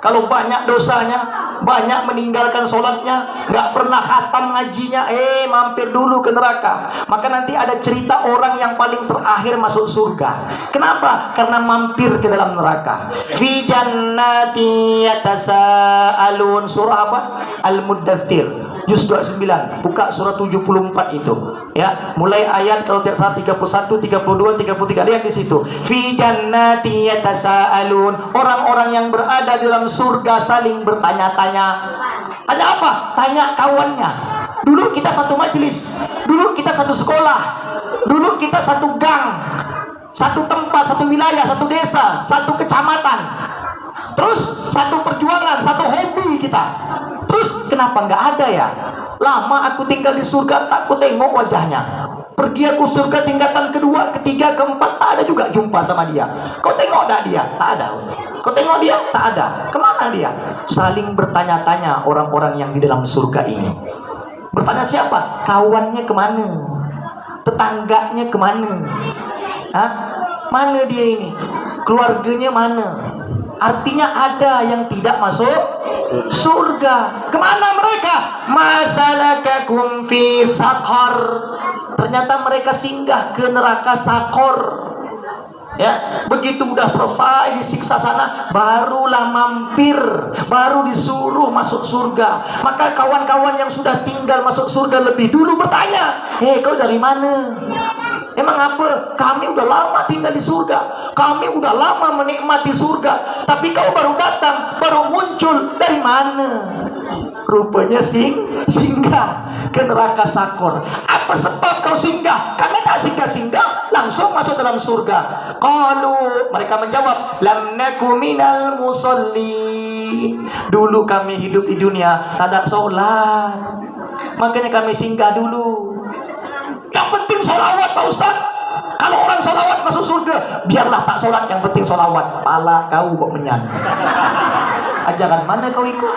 Kalau banyak dosanya, banyak meninggalkan sholatnya, nggak pernah khatam ngajinya, mampir dulu ke neraka. Maka nanti ada cerita orang yang paling terakhir masuk surga. Kenapa? Karena mampir ke dalam neraka. Fi jannati yatasaalun. Surah apa? Al-Muddathir. Juz 29, buka surah 74 itu, ya, mulai ayat kalau tidak salah 31, 32, 33. Lihat di situ. Fi jannati yatasaalun. Orang-orang yang berada di dalam surga saling bertanya-tanya. Tanya apa? Tanya kawannya. Dulu kita satu majelis, dulu kita satu sekolah, dulu kita satu gang, satu tempat, satu wilayah, satu desa, satu kecamatan. Terus satu perjuangan, satu hobi kita. Terus kenapa nggak ada ya? Lama aku tinggal di surga, tak ku tengok wajahnya. Pergi aku surga tingkatan kedua, ketiga, keempat, tak ada juga jumpa sama dia. Kau tengok dah dia? Tak ada. Kau tengok dia? Tak ada. Kemana dia? Saling bertanya-tanya orang-orang yang di dalam surga ini. Bertanya siapa? Kawannya kemana? tetangganya kemana? Hah? Mana dia ini? Keluarganya mana? Artinya ada yang tidak masuk surga. Kemana mereka? Masalakakum fi saqar. Ternyata mereka singgah ke neraka Sakor. Ya, begitu udah selesai disiksa sana, barulah mampir, baru disuruh masuk surga. Maka kawan-kawan yang sudah tinggal masuk surga lebih dulu bertanya, kau dari mana? Emang apa? Kami udah lama tinggal di surga, kami udah lama menikmati surga, tapi kau baru datang, baru muncul. Dari mana? Rupanya singgah ke neraka Sakor. Apa sebab kau singgah? Kami tak singgah-singgah, langsung masuk dalam surga. Qalu, mereka menjawab, lam naku minal musalli. Dulu kami hidup di dunia tak ada sholat, makanya kami singgah dulu. Yang penting sholawat Pak Ustaz. Kalau orang sholawat masuk surga, biarlah tak sholat, yang penting sholawat. Pala kau kok menyan. Ajaran mana kau ikut?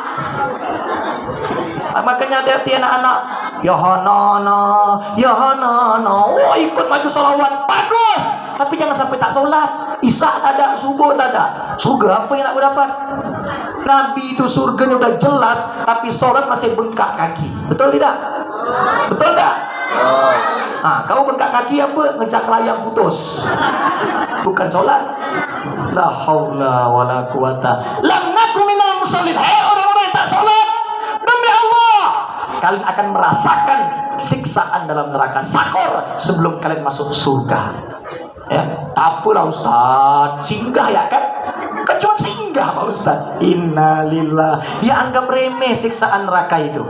Makanya hati-hati anak-anak. Ya honono. Oh, ikut maju sholawat, bagus. Tapi jangan sampai tak sholat. Isya tak ada, subuh tak ada. Surga apa yang nak berdapat? Nabi itu surganya udah jelas, tapi sholat masih bengkak kaki. Betul tidak? Betul tak? Kau bengkak kaki apa? Ngejak layang putus. Bukan sholat. La haula wala quwata. Lam naku minal musallin. Orang-orang yang tak sholat, demi Allah, kalian akan merasakan siksaan dalam neraka Sakor sebelum kalian masuk surga. Ya, apalah Ustaz, singgah ya kan? Kan cuma singgah Pak Ustaz. Innalillah. Dia anggap remeh siksaan neraka itu.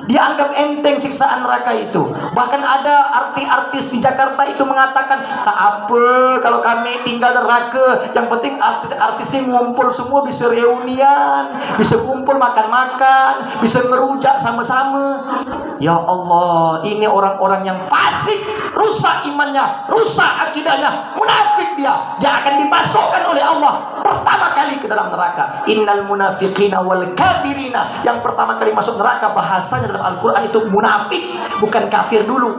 Dia anggap enteng siksaan neraka itu. Bahkan ada artis di Jakarta itu mengatakan, tak apa kalau kami tinggal neraka, yang penting artis-artis ini ngumpul semua, bisa reunian, bisa kumpul makan-makan, bisa ngerujak sama-sama. Ya Allah, ini orang-orang yang fasik, rusak imannya, rusak akidahnya, munafik dia. Dia akan dimasukkan oleh Allah pertama kali ke dalam neraka. Innal munafiqina wal kafirina. Yang pertama kali masuk neraka bahasanya dalam Al-Quran itu munafik, bukan kafir dulu.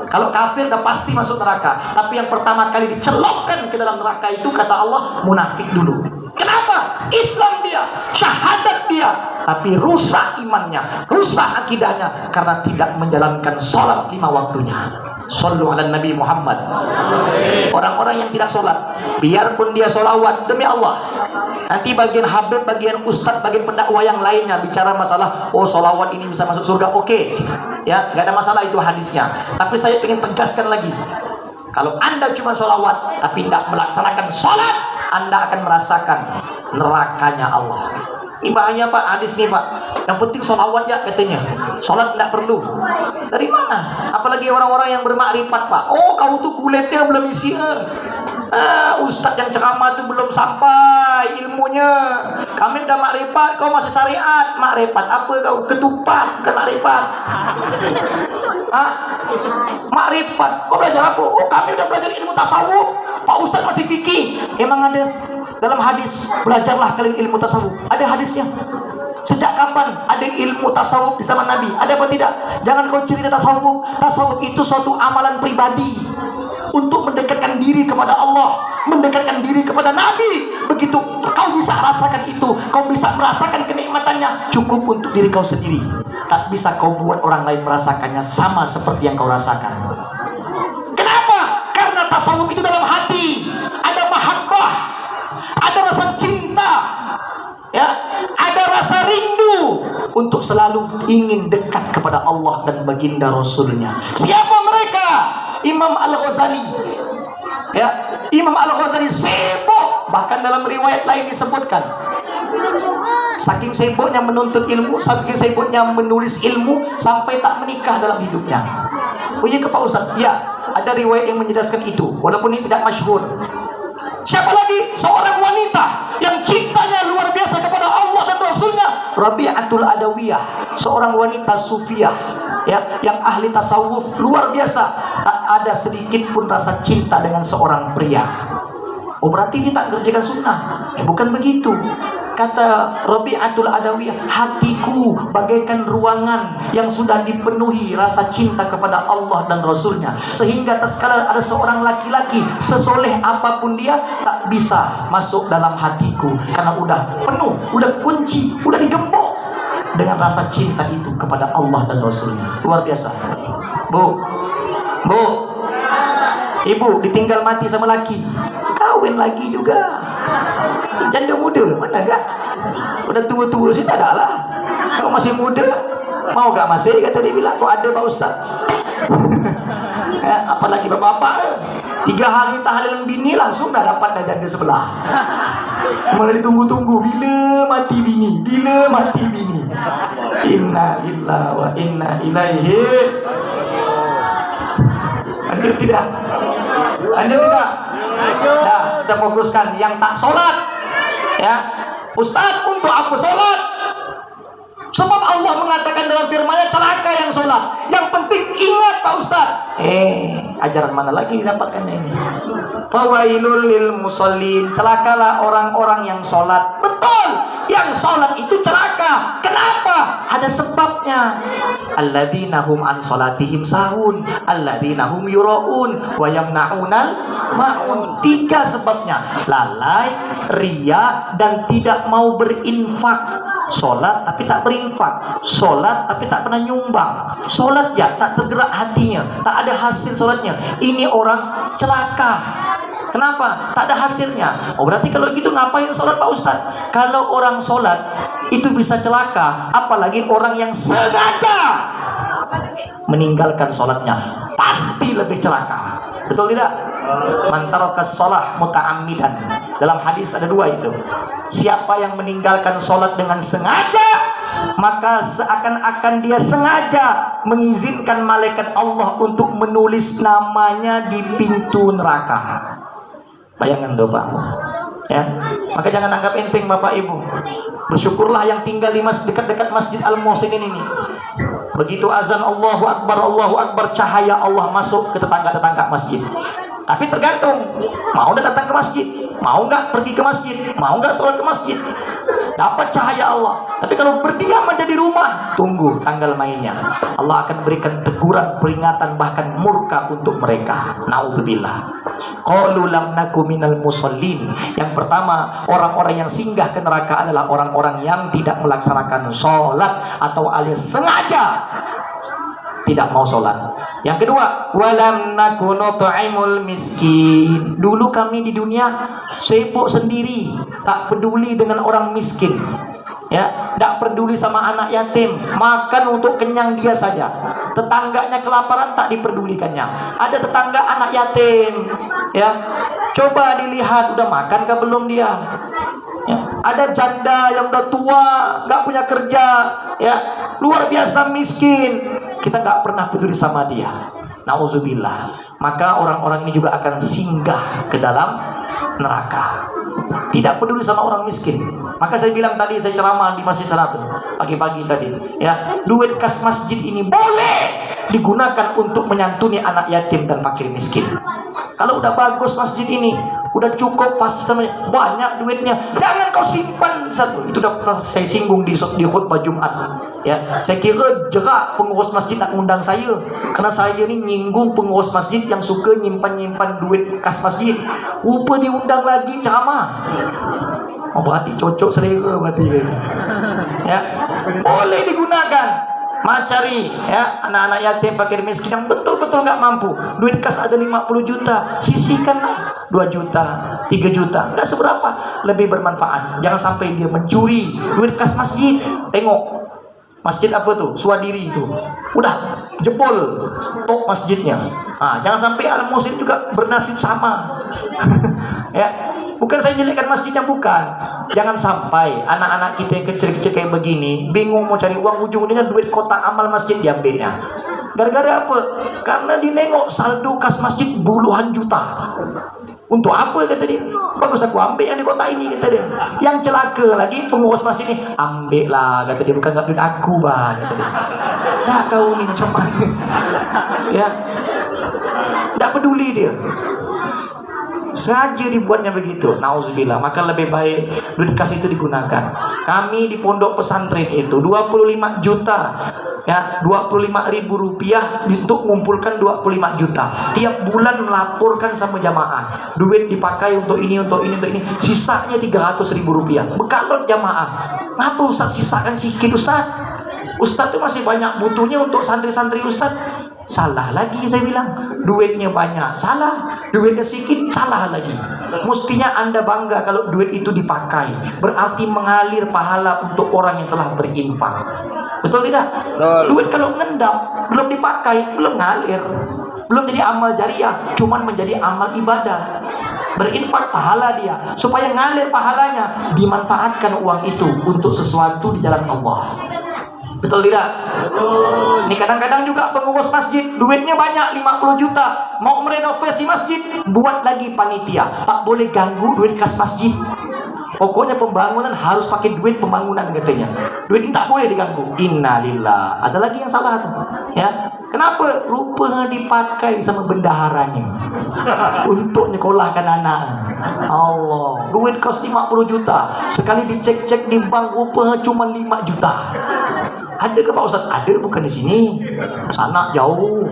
Kalau kafir udah pasti masuk neraka, tapi yang pertama kali dicelokkan ke dalam neraka itu kata Allah munafik dulu. Kenapa? Islam dia, syahadat dia, tapi rusak imannya, rusak akidahnya karena tidak menjalankan sholat 5 waktunya. Shallu ala Nabi Muhammad. Orang-orang yang tidak sholat, biarpun dia sholawat, demi Allah, nanti bagian habib, bagian ustadz, bagian pendakwah yang lainnya bicara masalah, oh sholawat ini bisa masuk surga, oke, ya, nggak ada masalah itu hadisnya. Tapi saya ingin tegaskan lagi, kalau Anda cuma sholawat tapi tidak melaksanakan sholat, Anda akan merasakan nerakanya Allah. Ini bahaya Pak, hadis nih Pak. Yang penting sholawat ya katanya, sholat tidak perlu. Dari mana? Apalagi orang-orang yang bermakrifat Pak. Oh, kau tuh kulitnya belum isi. Ustadz yang ceramah itu belum sampai ilmunya. Kami udah makrifat, kau masih syariat. Makrifat apa kau? Ketupat, bukan makrifat. Makrifat. Kau belajar apa? Oh, kami udah belajar ilmu tasawuf. Pak Ustadz masih fikih. Emang ada dalam hadis, belajarlah kalian ilmu tasawuf. Ada hadisnya. Sejak kapan ada ilmu tasawuf di zaman Nabi? Ada apa tidak? Jangan kau cerita tasawuf. Tasawuf itu suatu amalan pribadi untuk mendekatkan diri kepada Allah, mendekatkan diri kepada Nabi. Begitu kau bisa rasakan itu, kau bisa merasakan kenikmatannya, cukup untuk diri kau sendiri. Tak bisa kau buat orang lain merasakannya sama seperti yang kau rasakan. Kenapa? Karena tasawuf itu dalam hati ada mahabbah, ada rasa cinta, ya, ada rasa rindu untuk selalu ingin dekat kepada Allah dan baginda Rasulnya. Siapa mereka? Imam Al-Ghazali, ya, Imam Al-Ghazali sibuk, bahkan dalam riwayat lain disebutkan saking sibuknya menuntut ilmu, saking sibuknya menulis ilmu sampai tak menikah dalam hidupnya. Oh iya ke Pak Ustaz? Ya, ada riwayat yang menjelaskan itu, walaupun ini tidak masyhur. Siapa lagi? Seorang wanita yang cintanya luar biasa kepada Allah dan Rasulnya, Rabi'atul Adawiyah, seorang wanita sufiah, ya, yang ahli tasawuf luar biasa. Tak ada sedikit pun rasa cinta dengan seorang pria. Oh, berarti dia tak kerjakan sunnah? Bukan begitu. Kata Rabi'atul Adawiyah, hatiku bagaikan ruangan yang sudah dipenuhi rasa cinta kepada Allah dan Rasulnya, sehingga tatkala ada seorang laki-laki sesoleh apapun dia tak bisa masuk dalam hatiku, karena udah penuh, udah kunci, udah digembok dengan rasa cinta itu kepada Allah dan Rasulnya. Luar biasa. Bu, ibu ditinggal mati sama laki, kawin lagi juga. Janda muda mana gak? Udah tua-tua sih tak ada lah. Kalau masih muda, mau gak masih? Kata dia bilang, kok ada Pak Ustaz? Apalagi bapak-bapak, 3 hari tahlilan bini langsung dah dapat dah janda sebelah. Mulai ditunggu-tunggu, bila mati bini, bila mati bini. Inna lillahi wa inna ilaihi. Ada tidak? Ada tidak? Dah, kita fokuskan yang tak sholat. Ya, Ustaz, untuk apa sholat? Sebab Allah mengatakan dalam firman-Nya, celaka yang sholat. Yang penting ingat Pak Ustaz. Ajaran mana lagi didapatkannya ini? Fawailul lil musallin, celakalah orang-orang yang sholat. Betul, yang sholat itu celaka. Kenapa? Ada sebabnya. Alladzina hum an sholatihim sahun, alladzina hum yura'un wa yamna'unal ma'un. 3 sebabnya: lalai, ria, dan tidak mau berinfak. Sholat tapi tak berinfak, sholat tapi tak pernah nyumbang, sholat ya tak tergerak hatinya, tak ada hasil sholatnya. Ini orang celaka. Kenapa? Tak ada hasilnya. Oh, berarti kalau gitu ngapain sholat Pak Ustaz? Kalau orang sholat itu bisa celaka, apalagi orang yang sengaja meninggalkan sholatnya, pasti lebih celaka. Betul tidak? Man tarakas shalah muta'ammidan. Dalam hadis ada 2 itu. Siapa yang meninggalkan sholat dengan sengaja, maka seakan-akan dia sengaja mengizinkan malaikat Allah untuk menulis namanya di pintu neraka. Bayangkan tuh Pak. Ya, maka jangan anggap enteng Bapak Ibu. Bersyukurlah yang tinggal di dekat-dekat Masjid Al-Muhsinin ini. Begitu azan Allahu Akbar, cahaya Allah masuk ke tetangga-tetangga masjid. Tapi tergantung, mau nggak datang ke masjid, mau nggak pergi ke masjid, mau nggak sholat ke masjid, dapat cahaya Allah. Tapi kalau berdiam aja di rumah, tunggu tanggal mainnya. Allah akan berikan teguran, peringatan, bahkan murka untuk mereka. Naudzubillah. Qalu lam naku minal musallin. Yang pertama, orang-orang yang singgah ke neraka adalah orang-orang yang tidak melaksanakan sholat atau alias sengaja tidak mau sholat. Yang kedua, walam nakunu tu'imul miskin. Dulu kami di dunia sibuk sendiri, tak peduli dengan orang miskin. Ya, tak peduli sama anak yatim, makan untuk kenyang dia saja. Tetangganya kelaparan tak diperdulikannya. Ada tetangga anak yatim, ya, coba dilihat udah makan ke belum dia. Ya, ada janda yang udah tua, nggak punya kerja, ya, luar biasa miskin. Kita nggak pernah peduli sama dia. Nauzubillah. Maka orang-orang ini juga akan singgah ke dalam neraka. Tidak peduli sama orang miskin. Maka saya bilang tadi, saya ceramah di Masjid Salatul pagi-pagi tadi, ya, duit kas masjid ini boleh digunakan untuk menyantuni anak yatim dan fakir miskin. Kalau udah bagus masjid ini, udah cukup fasilitasnya, banyak duitnya, jangan kau simpan satu. Itu udah pernah saya singgung di khutbah Jumat. Ya, saya kira jerak pengurus masjid nak undang saya, karena saya ini nyinggung pengurus masjid yang suka nyimpan duit kas masjid. Rupa diundang lagi ceramah. Oh, berarti cocok selera berarti. Ya, boleh digunakan. Cari, ya, anak-anak yatim fakir miskin yang betul-betul nggak mampu. Duit kas ada 50 juta, sisihkanlah 2 juta, 3 juta, nggak seberapa, lebih bermanfaat. Jangan sampai dia mencuri duit kas masjid. Tengok masjid apa tuh, Swadiri itu, udah jebol tok masjidnya. Jangan sampai Al-Muhsin juga bernasib sama. Ya, bukan saya jelekkan masjidnya, bukan. Jangan sampai anak-anak kita yang kecil-kecil kayak begini bingung mau cari uang, ujung-ujungnya duit kotak amal masjid diambilnya. Gara-gara apa? Karena dinengok saldo kas masjid puluhan juta. Untuk apa kata dia? Bagus aku ambil yang di kota ini kata dia. Yang celaka lagi pengurus masjid ini, ambil lah kata dia, bukan duit aku bah kata dia. Nah kau ni macam mana? Ya, tak peduli dia. Sengaja dibuatnya begitu. Nauzubillah. Maka lebih baik duit kas itu digunakan. Kami di pondok pesantren itu 25 juta, ya, 25.000 rupiah untuk mengumpulkan 25 juta. Tiap bulan melaporkan sama jamaah. Duit dipakai untuk ini, untuk ini, untuk ini. Sisanya 300.000 rupiah. Bekalot jamaah. Ngapa Ustaz sisakan sikit Ustaz? Ustaz itu masih banyak butuhnya untuk santri-santri Ustaz. Salah lagi saya bilang. Duitnya banyak, salah. Duitnya sedikit, salah lagi. Mestinya Anda bangga kalau duit itu dipakai. Berarti mengalir pahala untuk orang yang telah berinfak. Betul tidak? Betul. Duit kalau ngendap, belum dipakai, belum ngalir. Belum jadi amal jariah, cuman menjadi amal ibadah. Berinfak pahala dia, supaya ngalir pahalanya, dimanfaatkan uang itu untuk sesuatu di jalan Allah. Betul tidak? Ini kadang-kadang juga pengurus masjid duitnya banyak 50 juta, mau merenovasi masjid, buat lagi panitia, tak boleh ganggu duit kas masjid. Pokoknya pembangunan harus pakai duit pembangunan katanya. Duit ini tak boleh diganggu. Innalillah. Ada lagi yang salah tuh, ya. Kenapa? Rupanya dipakai sama bendaharanya untuk nyekolahkan anak. Allah, duit kos 50 juta. Sekali dicek-cek di bank rupanya cuma 5 juta. Ada ke Pak Ustaz? Ada, bukan di sini. Sana jauh.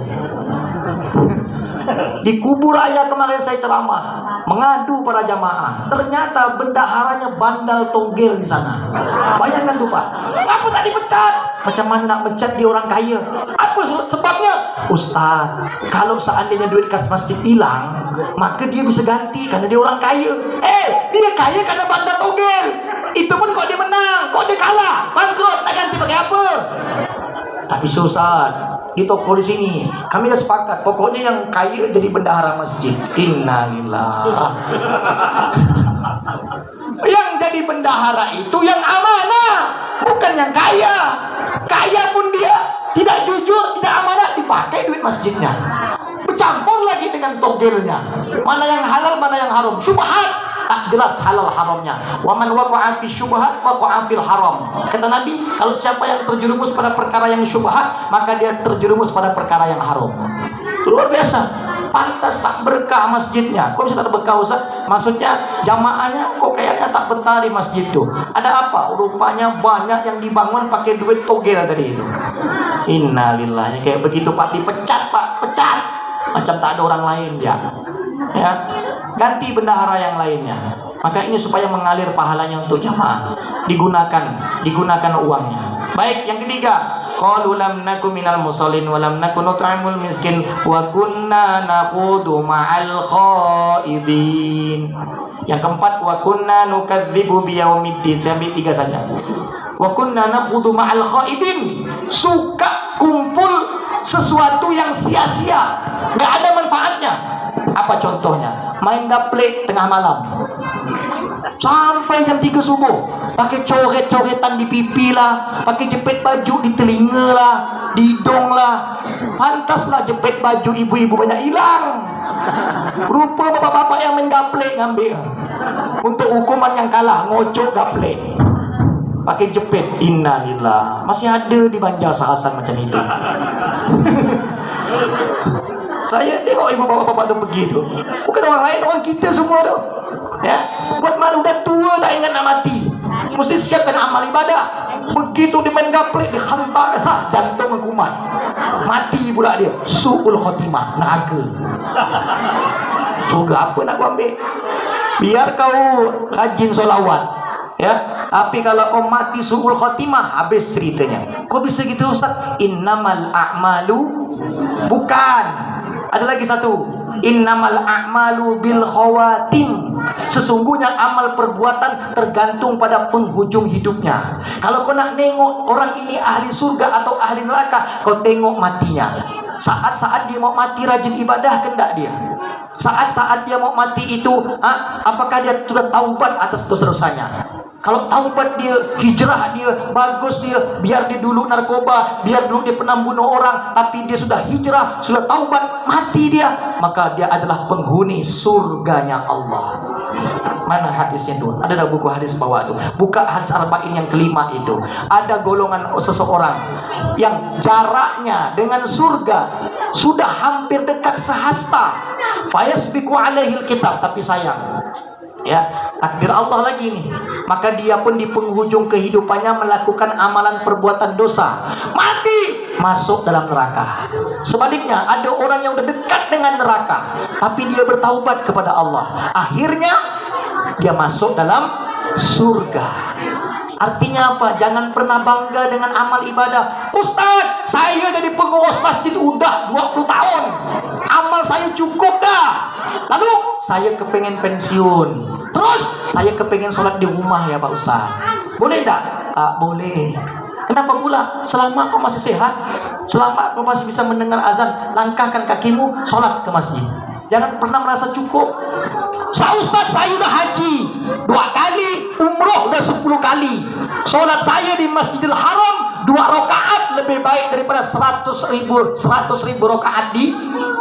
Di kubur raya kemarin saya ceramah, mengadu para jamaah. Ternyata bendaharanya bandal togel di sana. Bayangkan tuh Pak, apa tak dipecat? Macam mana nak mecat dia orang kaya? Apa sebabnya? Ustaz, kalau seandainya duit kas masjid hilang, maka dia bisa ganti karena dia orang kaya. Dia kaya karena bandal togel. Itu pun kok dia menang, kok dia kalah, bangkrut, nak ganti pakai apa? Tak bisa Ustaz. Di toko di sini kami dah sepakat, pokoknya yang kaya jadi bendahara masjid. Innalillah. Yang jadi bendahara itu yang amanah, bukan yang kaya. Kaya pun dia tidak jujur, tidak amanah, dipakai duit masjidnya. Bercampur lagi dengan togelnya. Mana yang halal, mana yang haram. Syubhat. Tak jelas halal haramnya. Wa man waqa'a fi syubhat waqa'a fil haram. Kata Nabi, kalau siapa yang terjerumus pada perkara yang syubhat, maka dia terjerumus pada perkara yang haram. Luar biasa. Pantas tak berkah masjidnya. Kok bisa tak berkah Ustaz? Maksudnya jamaahnya kok kayaknya tak betah di masjid itu. Ada apa? Rupanya banyak yang dibangun pakai duit togel tadi itu. Innalillah. Kayak begitu Pak, dipecat Pak, pecat. Macam tak ada orang lain ya. Ya, ganti bendahara yang lainnya. Maka ini supaya mengalir pahalanya untuk jamaah, digunakan uangnya. Baik, yang ketiga, qalu lam naku minal musallin wa lam naku nut'imul miskin wa kunna nakhudu ma'al khaidin. Yang keempat, wa kunna nukadzibu biyaumiddin. Saya ambil 3 saja. Wa kunna nakhudu ma'al khaidin. Suka kumpul sesuatu yang sia-sia, nggak ada manfaatnya. Apa contohnya? Main gaple tengah malam sampai jam 3 subuh, pakai coret-coretan di pipi lah, pakai jepit baju di telinga lah, di hidung lah. Pantaslah jepit baju ibu-ibu banyak hilang. Rupa bapak-bapak yang main gaple ngambil untuk hukuman yang kalah, ngocok gaple pakai jepit. Innalillah. Masih ada di Banjar Sahasan macam itu. Saya tengok ibu bapak-bapak tu pergi tu, bukan orang lain, orang kita semua tu, ya. Buat malu, dah tua tak ingat nak mati, mesti siapkan amal ibadah. Begitu dia main gaplek, dihantarkan, jantung kumat, mati pula dia. Su'ul khotimah, naga. Surga apa nak kau ambil? Biar kau rajin solawat, ya. Tapi kalau kau mati su'ul khotimah, habis ceritanya. Kok bisa gitu Ustaz? Innamal a'malu, bukan. Ada lagi satu, innamal a'malu bil khawatim. Sesungguhnya amal perbuatan tergantung pada penghujung hidupnya. Kalau kau nak nengok orang ini ahli surga atau ahli neraka, kau tengok matinya. Saat-saat dia mau mati rajin ibadah kendak dia? Saat-saat dia mau mati itu, apakah dia sudah taubat atas dosa-dosanya? Kalau taubat dia, hijrah dia, bagus dia. Biar dia dulu narkoba, biar dulu dia pernah bunuh orang, tapi dia sudah hijrah, sudah taubat, mati dia, maka dia adalah penghuni surganya Allah. Mana hadisnya tuh? Ada dah buku hadis bawah tuh. Buka hadis arba'in yang kelima itu. Ada golongan seseorang yang jaraknya dengan surga sudah hampir dekat sehasta. Fayasbiqu alaihil kitab, tapi sayang. Ya, takdir Allah lagi nih. Maka dia pun di penghujung kehidupannya melakukan amalan perbuatan dosa, mati, masuk dalam neraka. Sebaliknya ada orang yang udah dekat dengan neraka, tapi dia bertaubat kepada Allah, akhirnya dia masuk dalam surga. Artinya apa? Jangan pernah bangga dengan amal ibadah. Ustaz, saya jadi pengurus masjid udah 20 tahun, amal saya cukup dah. Lalu saya kepengen pensiun, terus saya kepengen sholat di rumah ya Pak Ustaz, boleh tak? Tak boleh. Kenapa pula? Selama kau masih sehat, selama kau masih bisa mendengar azan, langkahkan kakimu, sholat ke masjid. Jangan pernah merasa cukup. Ustaz, saya udah haji 2 kali, umroh udah 10 kali. Sholat saya di Masjidil Haram 2 rakaat lebih baik daripada 100 ribu rakaat di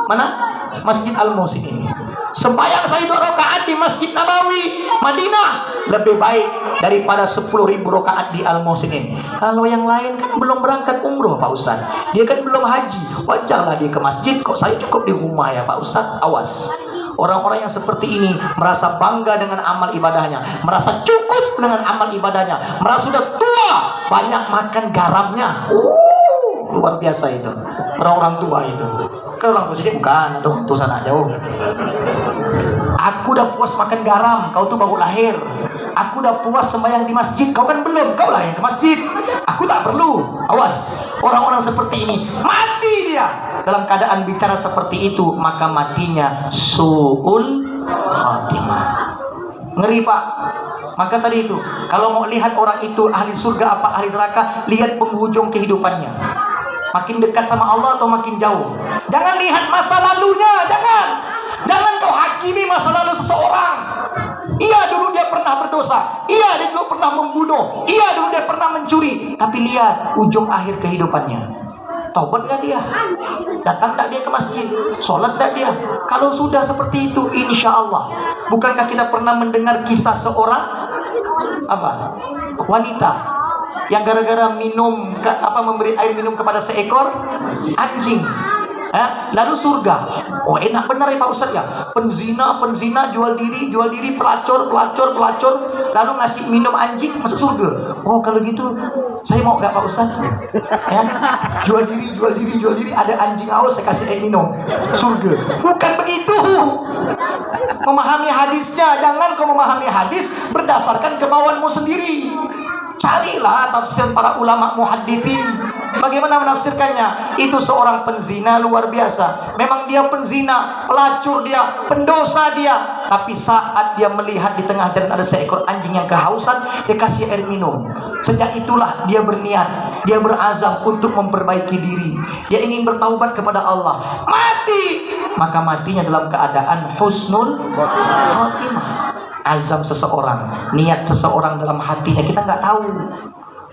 mana? Masjid Al-Muhsin ini. Sembahyang saya 2 rakaat di Masjid Nabawi Madinah lebih baik daripada 10.000 rakaat di Al-Muhsin ini. Kalau yang lain kan belum berangkat umroh Pak Ustaz, dia kan belum haji, wajarlah dia ke masjid. Kok saya cukup di rumah ya Pak Ustaz? Awas, orang-orang yang seperti ini merasa bangga dengan amal ibadahnya, merasa cukup dengan amal ibadahnya, merasa sudah tua, banyak makan garamnya. Luar biasa itu orang-orang tua itu. Kalau orang tua sini bukan, aduh tuh sana jauh. Aku udah puas makan garam, kau tuh baru lahir. Aku udah puas sembahyang di masjid, kau kan belum, kau lah yang ke masjid. Aku tak perlu. Awas, orang-orang seperti ini mati dia dalam keadaan bicara seperti itu, maka matinya su'ul khatimah. Ngeri Pak. Maka tadi itu, kalau mau lihat orang itu ahli surga apa ahli neraka, lihat penghujung kehidupannya. Makin dekat sama Allah atau makin jauh. Jangan lihat masa lalunya, jangan kau hakimi masa lalu seseorang. Iya dulu dia pernah berdosa, iya dia dulu pernah membunuh, iya dulu dia pernah mencuri, tapi lihat ujung akhir kehidupannya. Taubat gak dia? Datang gak dia ke masjid? Sholat gak dia? Kalau sudah seperti itu, insya Allah. Bukankah kita pernah mendengar kisah seorang wanita yang gara-gara memberi air minum kepada seekor anjing, lalu surga. Oh enak benar ya Pak Ustaz ya. Penzina jual diri, pelacur, lalu ngasih minum anjing masuk surga. Oh kalau gitu saya mau gak Pak Ustaz? Ya, jual diri, ada anjing haus saya kasih air minum, surga. Bukan begitu. Memahami hadisnya, jangan kau memahami hadis berdasarkan kemauanmu sendiri. Carilah tafsir para ulama muhadditsin. Bagaimana menafsirkannya? Itu seorang penzina luar biasa. Memang dia penzina, pelacur dia, pendosa dia. Tapi saat dia melihat di tengah jalan ada seekor anjing yang kehausan, dia kasih air minum. Sejak itulah dia berniat, dia berazam untuk memperbaiki diri. Dia ingin bertaubat kepada Allah. Mati, maka matinya dalam keadaan husnul khatimah. Azam seseorang, niat seseorang dalam hatinya kita nggak tahu.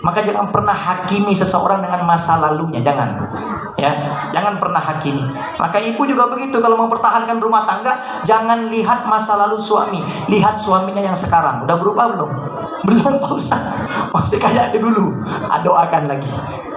Maka jangan pernah hakimi seseorang dengan masa lalunya, jangan. Ya, jangan pernah hakimi. Maka ibu juga begitu, kalau mempertahankan rumah tangga, jangan lihat masa lalu suami, lihat suaminya yang sekarang. Udah berubah belum? Belum Pak Ustaz. Masih kayak dulu.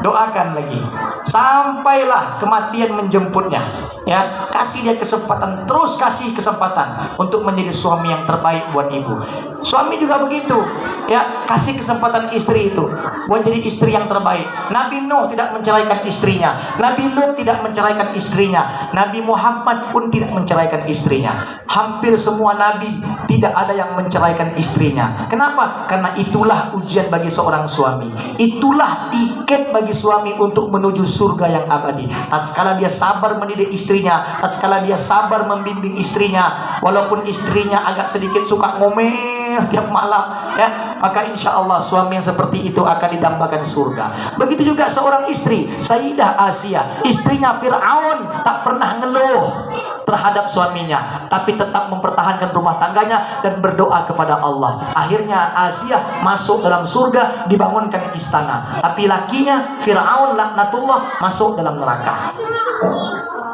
Doakan lagi. Sampailah kematian menjemputnya. Ya, kasih dia kesempatan, terus kasih kesempatan untuk menjadi suami yang terbaik buat ibu. Suami juga begitu. Ya, kasih kesempatan istri itu buat jadi istri yang terbaik. Nabi Nuh tidak menceraikan istrinya, Nabi Lut tidak menceraikan istrinya, Nabi Muhammad pun tidak menceraikan istrinya. Hampir semua nabi tidak ada yang menceraikan istrinya. Kenapa? Karena itulah ujian bagi seorang suami. Itulah tiket bagi suami untuk menuju surga yang abadi. Tatkala dia sabar mendidik istrinya, tatkala dia sabar membimbing istrinya, walaupun istrinya agak sedikit suka ngomel tiap malam, ya, maka insya Allah suami yang seperti itu akan didambakan surga. Begitu juga seorang istri, Sayyidah Asia, istrinya Fir'aun, tak pernah ngeluh terhadap suaminya, tapi tetap mempertahankan rumah tangganya dan berdoa kepada Allah. Akhirnya Asia masuk dalam surga, dibangunkan istana. Tapi lakinya Fir'aun laknatullah masuk dalam neraka.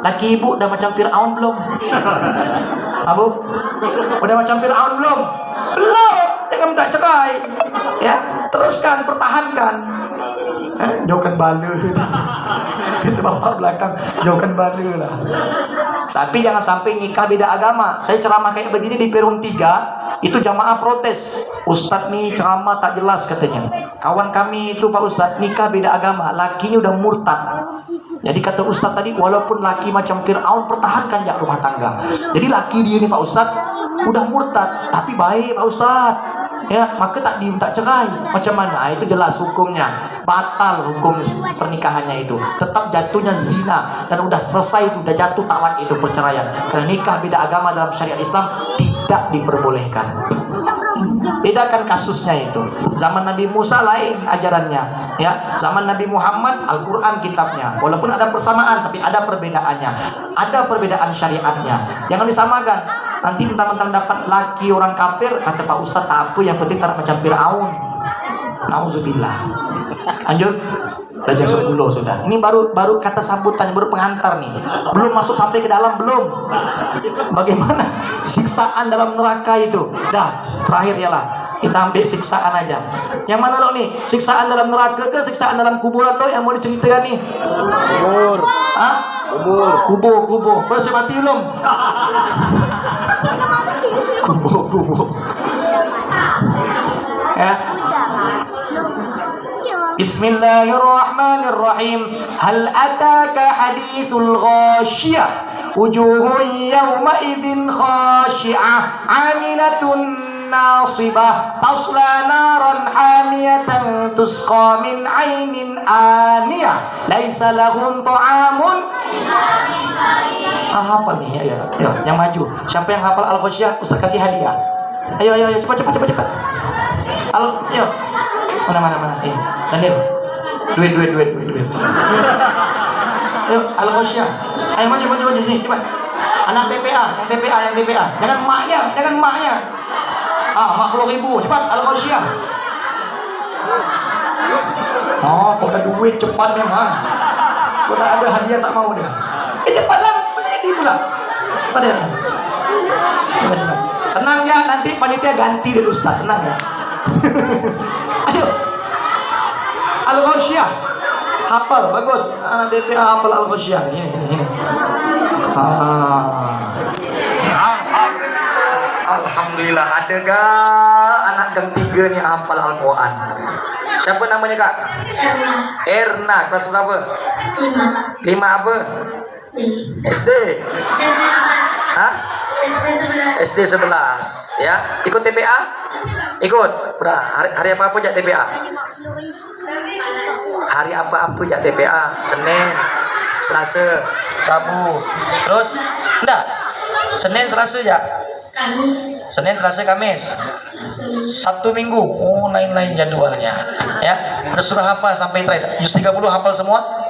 laki ibu udah macam Fir'aun belum? Abu, udah macam Fir'aun belum? Belum, jangan minta cerai. Ya, teruskan, pertahankan. Jauhkan bala. Kata bapak belakang, jauhkan bala lah. Tapi jangan sampai nikah beda agama. Saya ceramah kayak begini di Perum 3, itu jamaah protes. Ustadz nih ceramah tak jelas katanya. Kawan kami itu Pak Ustadz nikah beda agama, lakinya udah murtad. Jadi kata Ustadz tadi, walaupun laki macam Fir'aun, pertahankan ya rumah tangga. Jadi laki dia nih Pak Ustadz udah murtad, tapi baik Pak Ustadz. Ya, maka tak cerai. Macam mana? Itu jelas hukumnya. Batal hukum pernikahannya itu. Tetap jatuhnya zina, dan udah selesai itu, udah jatuh talak itu perceraian. Karena nikah beda agama dalam syariat Islam tidak diperbolehkan. Bedakan kasusnya itu. Zaman Nabi Musa lain ajarannya, ya. Zaman Nabi Muhammad Al-Qur'an kitabnya. Walaupun ada persamaan tapi ada perbedaannya. Ada perbedaan syariatnya. Jangan disamakan. Nanti mentang-mentang dapat laki orang kafir, kata Pak Ustadz tak apa, yang penting tak macam Fir'aun. Nauzubillah. Lanjut. Jam 10 sudah. Ini baru kata sambutan, baru pengantar nih. Belum masuk sampai ke dalam, belum. Bagaimana siksaan dalam neraka itu? Dah, terakhir ialah kita ambil siksaan aja. Yang mana lo nih? Siksaan dalam neraka ke siksaan dalam kuburan lo yang mau diceritakan nih? Kubur. Hah? Kubur. Belum mati belum? Kubur. Ya. Bismillahirrahmanirrahim. Hal ataka hadithul ghashiyah, wujuhun yawma idzin khashi'ah, 'amilatun nasibah, tasla naran hamiyatan, tusqa min 'ainin aniyah, laisa lahum ta'amun. Hafal nih, ayo, yang maju. Siapa yang hafal Al-Ghasyiyah, Ustaz kasih hadiah. Ayo, cepat. Ayo. Mana. Daniel. Duit. Ayo, Al-Ghasyiyah. Ayo maju sini, cepat. Anak yang TPA. Jangan emaknya. Makhluk ibu, cepat Al-Ghasyiyah. Oh, kok ada duit cepat memang. Kalau ada hadiah tak mau dia. Cepatlah, ini pula. Cepat. Tenang ya, nanti panitia ganti deh Ustaz, tenang ya. Ayo. Al-Ghasyiyah. Hafal, bagus. Anak DPA hafal Al-Ghasyiyah. Ini. Alhamdulillah, ada gak anak gang 3 nih hafal Al-Quran? Siapa namanya kak? Erna. Kelas berapa? 5 apa? SD. Hah? SD 11 ya. Ikut TPA? Ikut. Hari apa aja TPA? Hari apa aja TPA? Senin, Selasa, Rabu. Terus? Enggak. Senin, Selasa ya? Senin, Selasa, Kamis. Sabtu, Minggu. Oh, lain-lain jadwalnya. Ya. Udah surah apa sampai terakhir? Juz 30 hafal semua?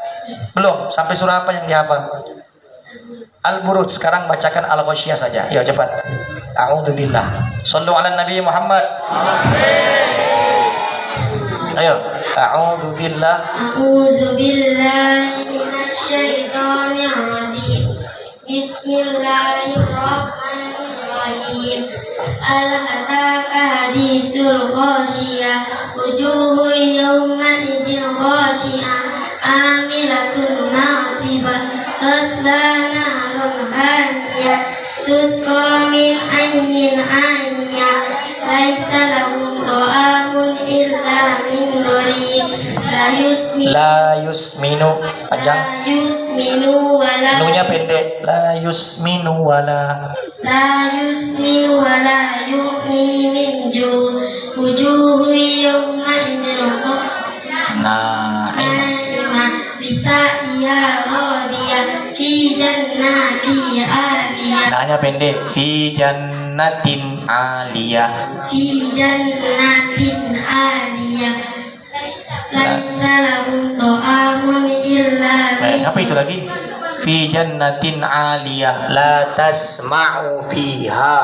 Belum. Sampai surah apa yang dihafal? Al-Buruj. Sekarang bacakan Al-Ghasyiyah saja. Yuk cepat. A'udzubillah. Shallu ala Nabi Muhammad. Ayo. A'udzubillah. A'udzubillahi minasyaitonir rajim. Bismillahirrahmanirrahim. Al-ataka haditsul ghashiyah, wujuhun yawma idzin khashiyah, amilatun nasibah, tasla naran hamiyah, tusqa min 'ainin aniyah, laisa lahum ta'amun illa min dhari, La yusminu. Panjang. la yusminu wala Nunya pendek. La yusminu wala yughni min ju', wujuhun yawma idzin Nah, bisa radiyah fi jannati 'aliyah. nanya pendek. Fi jannatin aliyah. Fi jannatin 'aliyah. Laisa lahum ta'amun illa Apa itu lagi? Fi jannatin aliyah. La tasma'u fiha.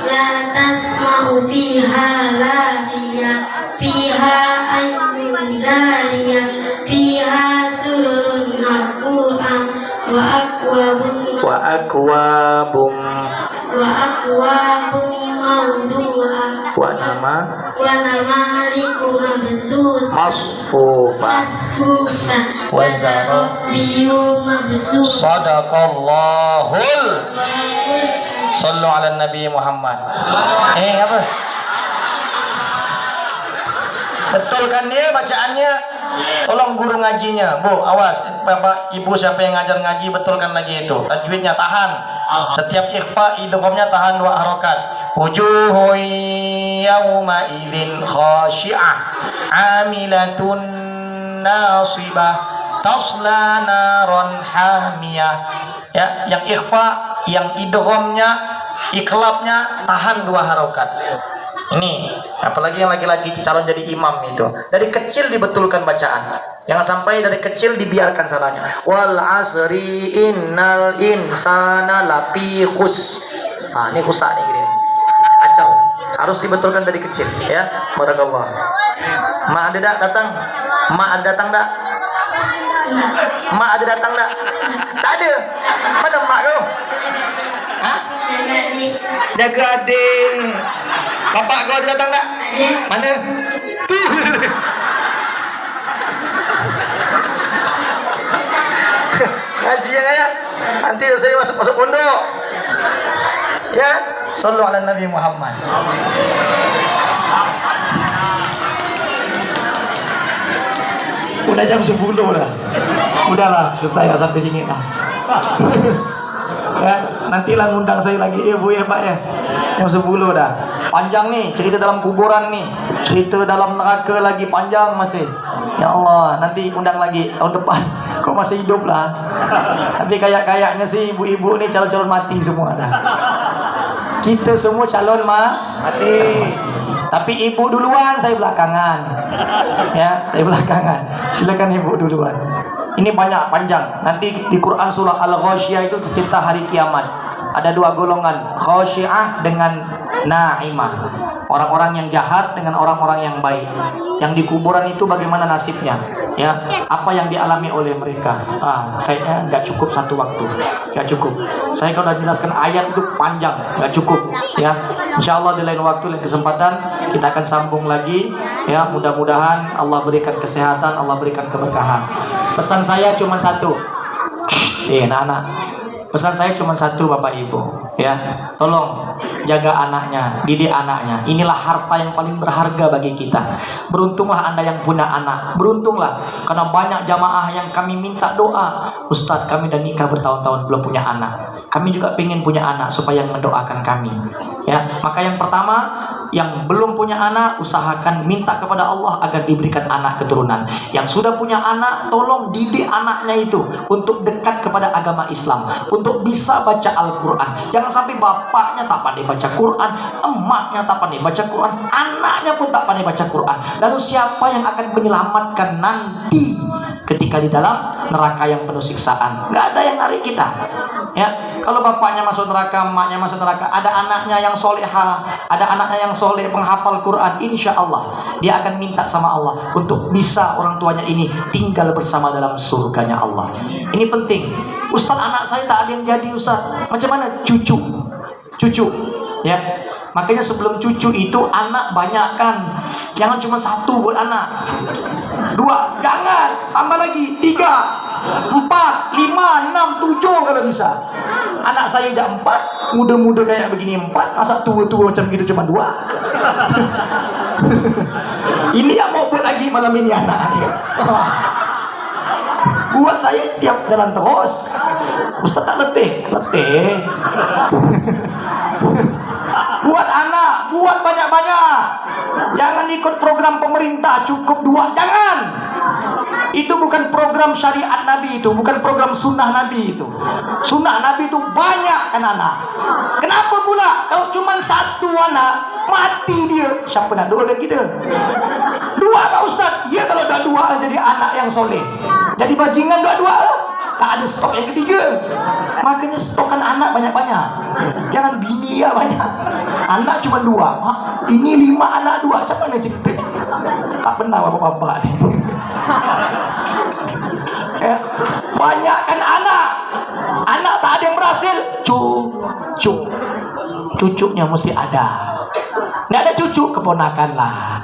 la tasma'u fiha laghiyah, fiha aynun jariyah, fiha sururun marfu'ah wa akwabun akwabun mawdu'ah wa nama wa namaliku mabsus masfufa masfufa wa biyu mabsus sadaqallahul sallu ala Nabi Muhammad. Apa? Betul kan dia bacaannya? Tolong guru ngajinya, Bu, awas, Bapak, Ibu siapa yang ngajar ngaji betulkan lagi itu. Tajwidnya tahan. Setiap ikhfa idghamnya tahan 2 harokat. Wujuhun yawma idzin khashi'ah 'amilatun nasibah tasla naron hamiyah. Ya, yang ikhfa, yang idghamnya, iklabnya tahan 2 harokat. Ini apalagi yang laki-laki calon jadi imam itu dari kecil dibetulkan bacaan, jangan sampai dari kecil dibiarkan salahnya. Wal asri innal insana lafi khus. Nah, ini kusak nih gini, kacau, harus dibetulkan dari kecil ya. Barakallah. Ma ada datang? Ma ada datang tak? Ma ada datang tak? Tak ada. Mana mak kau? Hah? Jaga adik. Bapak kau ada datang tak? Mana? Tuh. Ngaji yang ya. Nanti saya masuk pondok. Ya, sallu ala Nabi Muhammad. Udah jam 10 dah. Udahlah, selesai sampai sini lah. Ya, nantilah ngundang saya lagi Bu ya Pak ya. Jam 10 dah. Panjang nih cerita dalam kuburan nih. Cerita dalam neraka lagi panjang masih. Ya Allah, nanti undang lagi tahun depan. Kok masih hidup lah. Tapi kayak-kayaknya sih ibu-ibu nih calon-calon mati semua dah. Kita semua calon mati. Tapi ibu duluan, saya belakangan. Ya, saya belakangan. Silakan ibu duluan. Ini banyak panjang. Nanti di Quran surah Al-Ghasyiyah itu cerita hari kiamat. Ada 2 golongan, khasyi'ah dengan na'imah. Orang-orang yang jahat dengan orang-orang yang baik. Yang di kuburan itu bagaimana nasibnya? Ya, apa yang dialami oleh mereka? Saya nggak cukup 1 waktu, nggak cukup. Saya kalau udah jelaskan ayat itu panjang, nggak cukup. Ya, insya Allah di lain waktu, lain kesempatan kita akan sambung lagi. Ya, mudah-mudahan Allah berikan kesehatan, Allah berikan keberkahan. Pesan saya cuma 1. Anak-anak. Pesan saya cuma 1 Bapak Ibu, ya. Tolong jaga anaknya, didik anaknya. Inilah harta yang paling berharga bagi kita. Beruntunglah Anda yang punya anak. Beruntunglah karena banyak jamaah yang kami minta doa. Ustadz, kami udah nikah bertahun-tahun belum punya anak. Kami juga pengen punya anak supaya mendoakan kami. Ya, maka yang pertama, yang belum punya anak, usahakan minta kepada Allah agar diberikan anak keturunan. Yang sudah punya anak, tolong didik anaknya itu untuk dekat kepada agama Islam, untuk bisa baca Al-Quran. Jangan sampai bapaknya tak pandai baca Quran, emaknya tak pandai baca Quran, anaknya pun tak pandai baca Quran. Lalu siapa yang akan menyelamatkan nanti ketika di dalam neraka yang penuh siksaan? Nggak ada yang narik kita. Ya, kalau bapaknya masuk neraka, emaknya masuk neraka, ada anaknya yang solehah, ada anaknya yang soleh penghafal Quran, insya Allah dia akan minta sama Allah untuk bisa orang tuanya ini tinggal bersama dalam surganya Allah. Ini penting. Ustaz, anak saya tak ada yang jadi Ustaz. Macam mana? Cucu. Ya, makanya sebelum cucu itu anak banyakkan. Jangan cuma 1 buat anak, 2, jangan, tambah lagi 3, 4, 5, 6, 7 kalau bisa. Anak saya aja 4, muda-muda kayak begini 4, masa tua-tua macam gitu cuma 2. Ini yang mau buat lagi malam ini anak. Buat saya tiap jalan terus. Ustaz tak letih. Buat anak, buat banyak-banyak. Jangan ikut program pemerintah cukup 2, jangan. Itu bukan program syariat Nabi, itu bukan program sunnah Nabi itu. Sunnah Nabi itu banyak kan anak. Kenapa pula kalau cuma 1 anak mati dia? Siapa nak doa kita? 2 Pak Ustaz. Ya, kalau dah 2 jadi anak yang soleh, jadi bajingan 2, tak ada stok yang ketiga. Makanya stokkan anak banyak-banyak. Jangan bini ya banyak. Anak cuma 2. Ini 5 anak 2. Macam mana cerita? Tak benar bapak-bapak ni. Ya, banyakkan anak. Anak tak ada yang berhasil. Cuk. cucunya mesti ada. Nggak ada cucu, keponakan lah.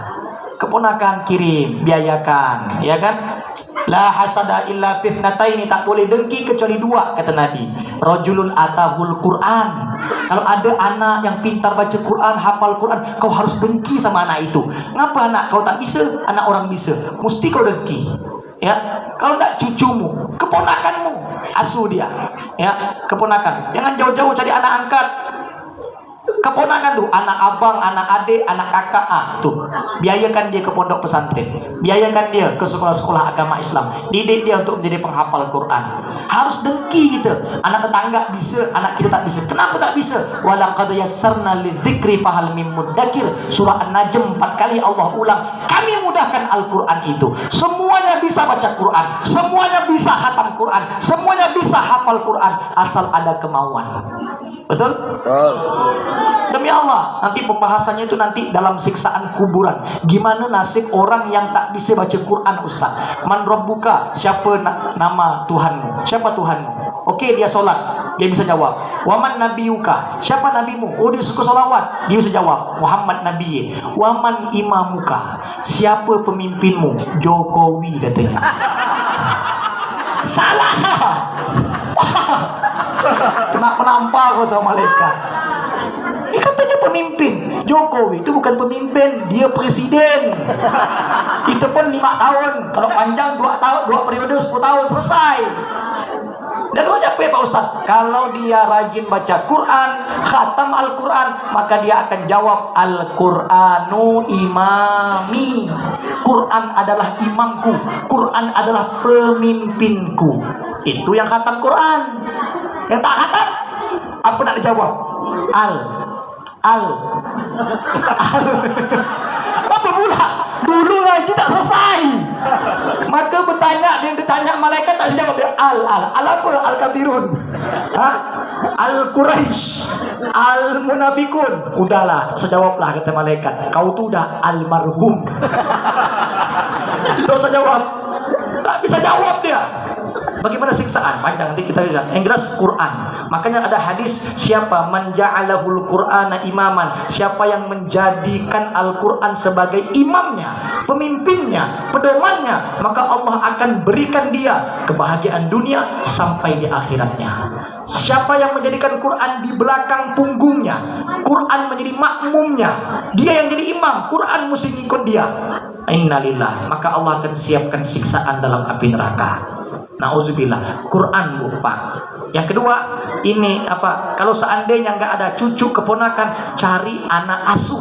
Keponakan kirim, biayakan, ya kan? La hasada illa fitnataini, tak boleh dengki kecuali dua, kata Nabi. Rajulun atahul Quran. Kalau ada anak yang pintar baca Quran, hafal Quran, kau harus dengki sama anak itu. Ngapa anak kau tak bisa, anak orang bisa? Mesti kau dengki. Ya, kalau enggak cucumu, keponakanmu, asuh dia. Ya, keponakan. Jangan jauh-jauh cari anak angkat. Keponakan tuh, anak abang, anak adik, anak kakak, tuh biayakan dia ke pondok pesantren, biayakan dia ke sekolah-sekolah agama Islam, didik dia untuk menjadi penghafal Quran. Harus dengki gitu. Anak tetangga bisa, anak kita tak bisa. Kenapa tak bisa? Walaqad yassarna lidzikri fahal mim muddakir. Surah An-Najm 4 kali Allah ulang. Kami mudahkan Al-Quran itu. Semuanya bisa baca Quran, semuanya bisa khatam Quran, semuanya bisa hafal Quran, asal ada kemauan. Betul? Demi Allah, nanti pembahasannya itu nanti dalam siksaan kuburan. Gimana nasib orang yang tak bisa baca Quran, Ustaz? Man rabbuka, siapa nama Tuhanmu? Siapa Tuhanmu? Oke, dia solat, dia bisa jawab. Waman nabiyuka, siapa nabimu? Oh, dia suka solawat, dia bisa jawab. Muhammad Nabi. Waman imamuka, siapa pemimpinmu? Jokowi, katanya. Salah. Kena penampak kau sama malaikat. Ini katanya pemimpin. Jokowi itu bukan pemimpin, dia presiden. Itu pun 5 tahun. Kalau panjang 2 tahun, 2 periode 10 tahun selesai. Dan wajib Pak Ustaz, kalau dia rajin baca Quran, khatam Al-Quran, maka dia akan jawab Al-Quranu imami. Quran adalah imamku, Quran adalah pemimpinku. Itu yang khatam Quran. Yang tak khatam, apa nak dijawab? Al. Apa pula? Dulu ngaji tak selesai. Maka bertanya, dia ditanya malaikat tak jawab dia al apa? Al-Kabirun. Al-Quraisy. Al-Munafikun. Udahlah, sejawablah kata malaikat. Kau tuh udah almarhum. Tak usah jawab. Tak bisa jawab dia. Bagaimana siksaan? Panjang nanti kita lihat. Yang jelas Quran. Makanya ada hadis, siapa man ja'alahul Qur'ana imaman, siapa yang menjadikan Al-Quran sebagai imamnya, pemimpinnya, pedomannya, maka Allah akan berikan dia kebahagiaan dunia sampai di akhiratnya. Siapa yang menjadikan Quran di belakang punggungnya, Quran menjadi makmumnya, dia yang jadi imam, Quran mesti ngikut dia, innalillah, maka Allah akan siapkan siksaan dalam api neraka. Nauzubillah. Quran, Bu, Pak. Yang kedua, ini apa? Kalau seandainya nggak ada cucu keponakan, cari anak asuh.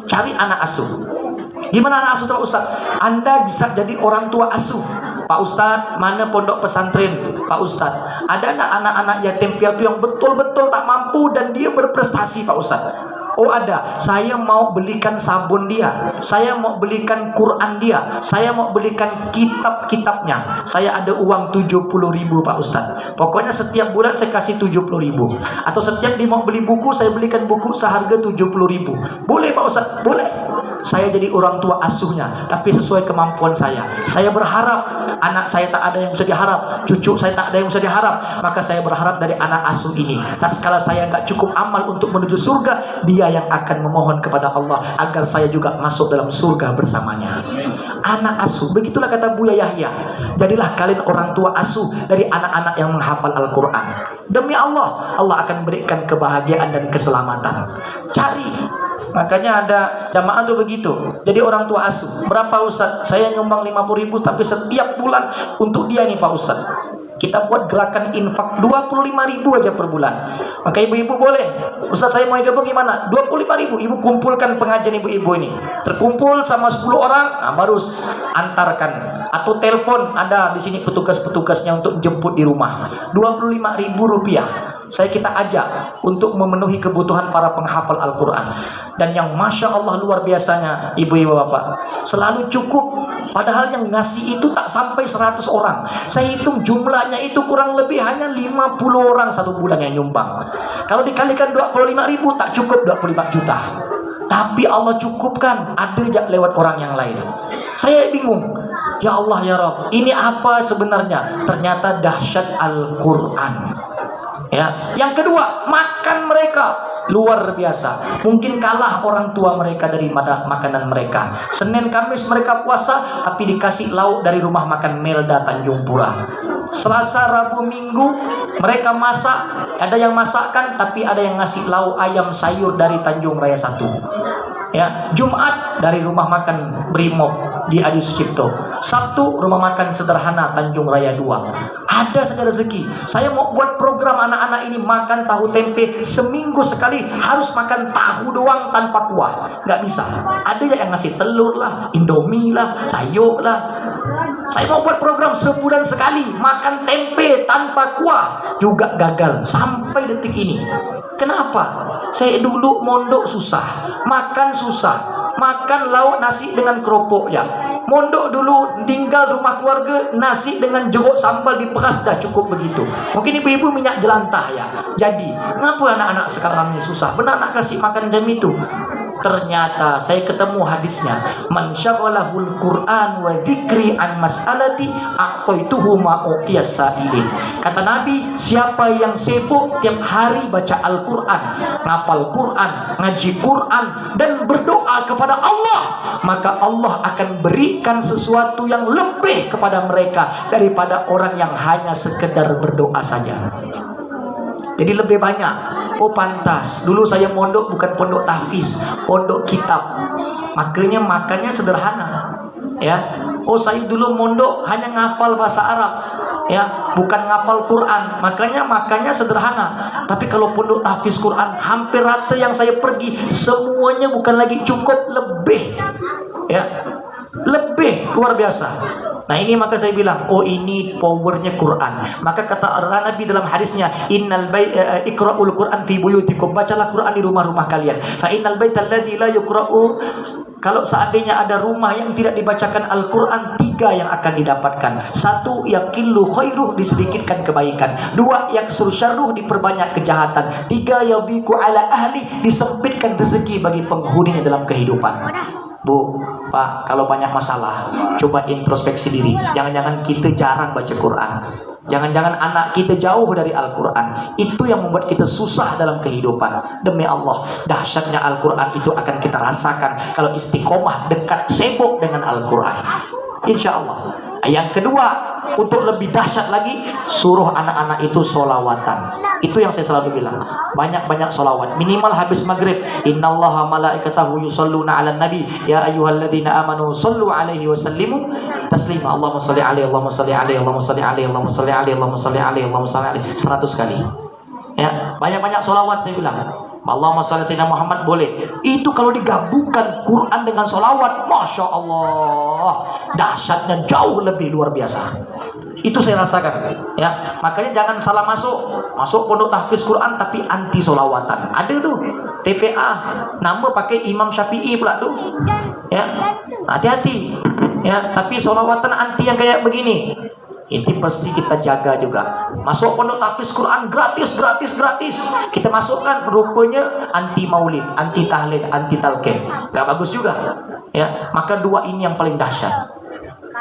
Cari anak asuh. Gimana anak asuh, Pak Ustaz? Anda bisa jadi orang tua asuh. Pak Ustaz, mana pondok pesantren? Pak Ustaz, ada anak-anak yatim piatu yang betul-betul tak mampu dan dia berprestasi, Pak Ustaz. Oh ada, saya mau belikan sabun dia, saya mau belikan Quran dia, saya mau belikan kitab-kitabnya. Saya ada uang 70.000 Pak Ustaz. Pokoknya setiap bulan saya kasih 70.000. Atau setiap dia mau beli buku, saya belikan buku seharga 70.000. Boleh Pak Ustaz? Boleh. Saya jadi orang tua asuhnya, tapi sesuai kemampuan saya. Saya berharap anak saya tak ada yang bisa diharap, cucu saya tak ada yang bisa diharap, maka saya berharap dari anak asuh ini. Tatkala saya nggak cukup amal untuk menuju surga, dia yang akan memohon kepada Allah agar saya juga masuk dalam surga bersamanya. Anak asuh, begitulah kata Buya Yahya. Jadilah kalian orang tua asuh dari anak-anak yang menghafal Al-Quran. Demi Allah, Allah akan berikan kebahagiaan dan keselamatan. Cari. Makanya ada jamaah tuh begitu. Jadi orang tua asuh. Berapa Ustaz? Saya nyumbang 50.000, tapi setiap bulan untuk dia nih Pak Ustaz. Kita buat gerakan infak 25.000 aja per bulan. Maka ibu-ibu boleh, Ustaz saya mau gabung gimana? 25.000. Ibu kumpulkan pengajian ibu-ibu ini. Terkumpul sama 10 orang, nah baru antarkan. Atau telepon, ada di sini petugas-petugasnya untuk jemput di rumah. 25.000 rupiah. Saya kita ajak untuk memenuhi kebutuhan para penghafal Al-Quran. Dan yang Masya Allah luar biasanya, ibu-ibu bapak, selalu cukup. Padahal yang ngasih itu tak sampai 100 orang. Saya hitung jumlahnya itu kurang lebih hanya 50 orang satu bulan yang nyumbang. Kalau dikalikan 25.000 tak cukup 25 juta. Tapi Allah cukupkan, ada aja lewat orang yang lain. Saya bingung. Ya Allah ya Rabb, ini apa sebenarnya? Ternyata dahsyat Al-Quran. Ya. Yang kedua, makan mereka. luar biasa. Mungkin kalah orang tua mereka dari makanan mereka. Senin Kamis mereka puasa, tapi dikasih lauk dari rumah makan Melda Tanjung Pura. Selasa Rabu Minggu mereka masak, ada yang masakkan, tapi ada yang ngasih lauk ayam sayur dari Tanjung Raya 1. Ya, Jumat dari rumah makan Brimob di Adi Sucipto. Sabtu rumah makan sederhana Tanjung Raya 2. Ada saja rezeki. Saya mau buat program anak-anak ini makan tahu tempe seminggu sekali, harus makan tahu doang tanpa kuah. Nggak bisa. Ada yang ngasih telur lah, Indomie lah, sayur lah. Saya mau buat program sebulan sekali makan tempe tanpa kuah, juga gagal sampai detik ini. Kenapa? Saya dulu mondok susah, makan susah, makan lauk nasi dengan keropok ya. Mondok dulu tinggal rumah keluarga, nasi dengan jeruk sambal diperas dah cukup begitu. Mungkin ibu-ibu minyak jelantah ya. Jadi, kenapa anak-anak sekarang ini susah? Benar nak kasih makan jam itu? Ternyata saya ketemu hadisnya, man syaghalahul Qur'an wa dzikri an mas'alati a'taituhu ma uqiyas sa'ilin. Kata Nabi, siapa yang sibuk tiap hari baca Al-Qur'an, ngapal Qur'an, ngaji Qur'an dan berdoa kepada Allah, maka Allah akan berikan sesuatu yang lebih kepada mereka daripada orang yang hanya sekedar berdoa saja. Jadi lebih banyak. Oh pantas. Dulu saya mondok bukan pondok tahfiz, pondok kitab. Makanya makannya sederhana. Ya. Oh saya dulu mondok hanya ngafal bahasa Arab. Ya, bukan ngapal Quran. Makanya makannya sederhana. Tapi kalau pondok tahfiz Quran, hampir rata yang saya pergi semuanya bukan lagi cukup, lebih. Ya. Lebih luar biasa. Nah ini maka saya bilang, oh ini powernya Quran. Maka kata Nabi dalam hadisnya, iqra'ul Quran fi buyutikum, bacalah Quran di rumah-rumah kalian. Fa innal baital ladzi la yuqra'u, kalau seandainya ada rumah yang tidak dibacakan Al-Quran, 3 yang akan didapatkan. 1, yaqillu khairuh, disedikitkan kebaikan. 2, yaksur syarruh, diperbanyak kejahatan. 3, yadhiqu ala ahli, disempitkan rezeki bagi penghuninya dalam kehidupan. Bu, Pak, kalau banyak masalah, coba introspeksi diri. Jangan-jangan kita jarang baca Quran. Jangan-jangan anak kita jauh dari Al-Quran. Itu yang membuat kita susah dalam kehidupan. Demi Allah, dahsyatnya Al-Quran itu akan kita rasakan kalau istiqomah dekat sibuk dengan Al-Quran. Insya Allah. Yang kedua, untuk lebih dahsyat lagi, suruh anak-anak itu solawatan. Itu yang saya selalu bilang, banyak-banyak solawat. Minimal habis maghrib, innallaha malaikatahu yusalluna ala nabi ya ayyuhalladzina amanu sallu alaihi wa sallimu taslima. Allahumma shalli alaihi, Allahumma shalli alaihi, Allahumma shalli alaihi, Allahumma shalli alaihi, Allahumma shalli alaihi, Allahumma shalli alaihi, 100 kali. Ya, banyak-banyak solawat saya bilang. Allahumma shalli sayyidina Muhammad boleh. Itu kalau digabungkan Quran dengan solawat, Masya Allah, dahsyatnya jauh lebih luar biasa. Itu saya rasakan. Ya, makanya jangan salah masuk pondok tahfiz Quran tapi anti solawatan. Ada tuh TPA, nama pakai Imam Syafi'i pula tuh. Ya, hati-hati. Ya, tapi solawatan anti yang kayak begini. Ini pasti kita jaga juga. Masuk pondok tahfiz Quran gratis. Kita masukkan rupanya anti maulid, anti tahlil, anti talqin. Gak bagus juga. Ya, maka 2 ini yang paling dahsyat.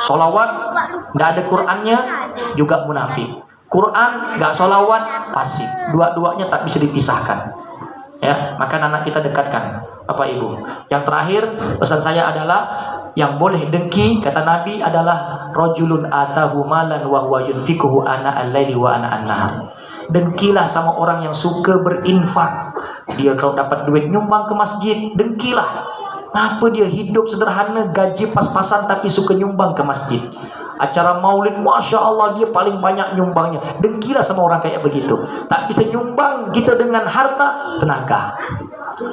Solawat gak ada Qurannya juga munafik. Quran gak solawat fasik. Dua-duanya tak bisa dipisahkan. Ya, maka anak kita dekatkan, Bapak Ibu. Yang terakhir pesan saya adalah, yang boleh dengki kata Nabi adalah rajulun atahu malan wa huwa yunfikuhu ana al-laili wa ana an-nahar. Dengkilah sama orang yang suka berinfak. Dia kalau dapat duit nyumbang ke masjid, dengkilah. Apa dia hidup sederhana, gaji pas-pasan tapi suka nyumbang ke masjid. Acara maulid, Masya Allah, dia paling banyak nyumbangnya. Dengkilah sama orang kayak begitu. Tak bisa nyumbang kita dengan harta, tenaga.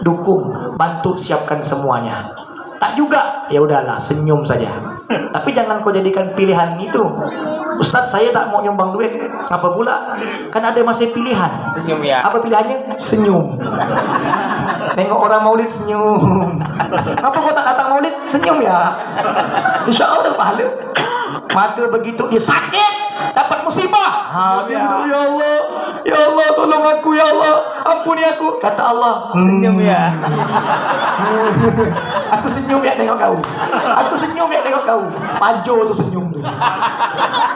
Dukung, bantu siapkan semuanya. Tak juga, ya udahlah, senyum saja. Tapi jangan kau jadikan pilihan itu. Ustaz, saya tak mau nyumbang duit. Apa pula? Kan ada masih pilihan. Senyum ya. Apa pilihannya? Senyum. Nengok orang maulid senyum. Apa kau tak datang maulid? Senyum ya. Insya Allah pahala. Maka begitu dia sakit, dapat musibah. Aduh, ya Allah, ya Allah, tolong aku ya Allah, ampuni aku. Kata Allah, Senyum ya. aku senyum ya tengok kau. Aku senyum ya tengok kau. Pajo tuh senyum tuh.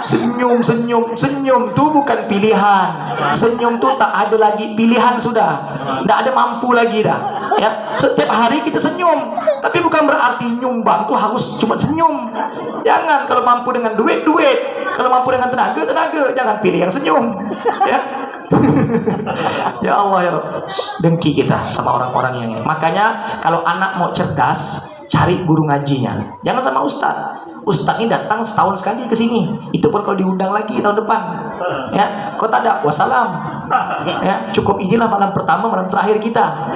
Senyum tuh bukan pilihan. Senyum tuh tak ada lagi pilihan sudah. Tak ada mampu lagi dah. Ya, setiap hari kita senyum. Tapi bukan berarti nyumbang tuh harus cuma senyum. Jangan, kalau mampu dengan duit. Kalau mampu dengan tenaga. Jangan pilih yang senyum. Ya. Ya Allah ya Rabb. Dengki kita sama orang-orang yang ini. Makanya kalau anak mau cerdas, cari guru ngajinya. Jangan sama ustaz. Ustaz ini datang setahun sekali ke sini. Itu pun kalau diundang lagi tahun depan. Ya, kau tak ada, wassalam. Ya, cukup inilah malam pertama, malam terakhir kita.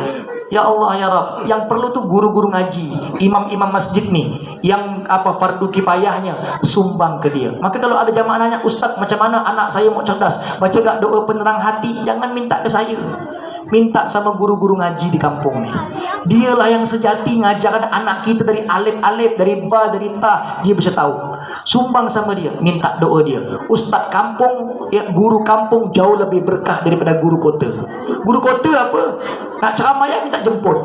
Ya Allah ya Rabb, yang perlu tuh guru-guru ngaji, imam-imam masjid nih, yang fardu kifayahnya sumbang ke dia. Maka kalau ada jamaah nanya, Ustaz macam mana anak saya mau cerdas, baca gak doa penerang hati? Jangan minta ke saya, minta sama guru-guru ngaji di kampung nih. Dialah yang sejati ngajarkan anak kita dari alif, dari ba, dari ta. Dia bisa tahu. Sumbang sama dia, minta doa dia. Ustaz kampung, ya guru kampung jauh lebih berkah daripada guru kota. Guru kota apa? Nak ceramah ya minta jemput.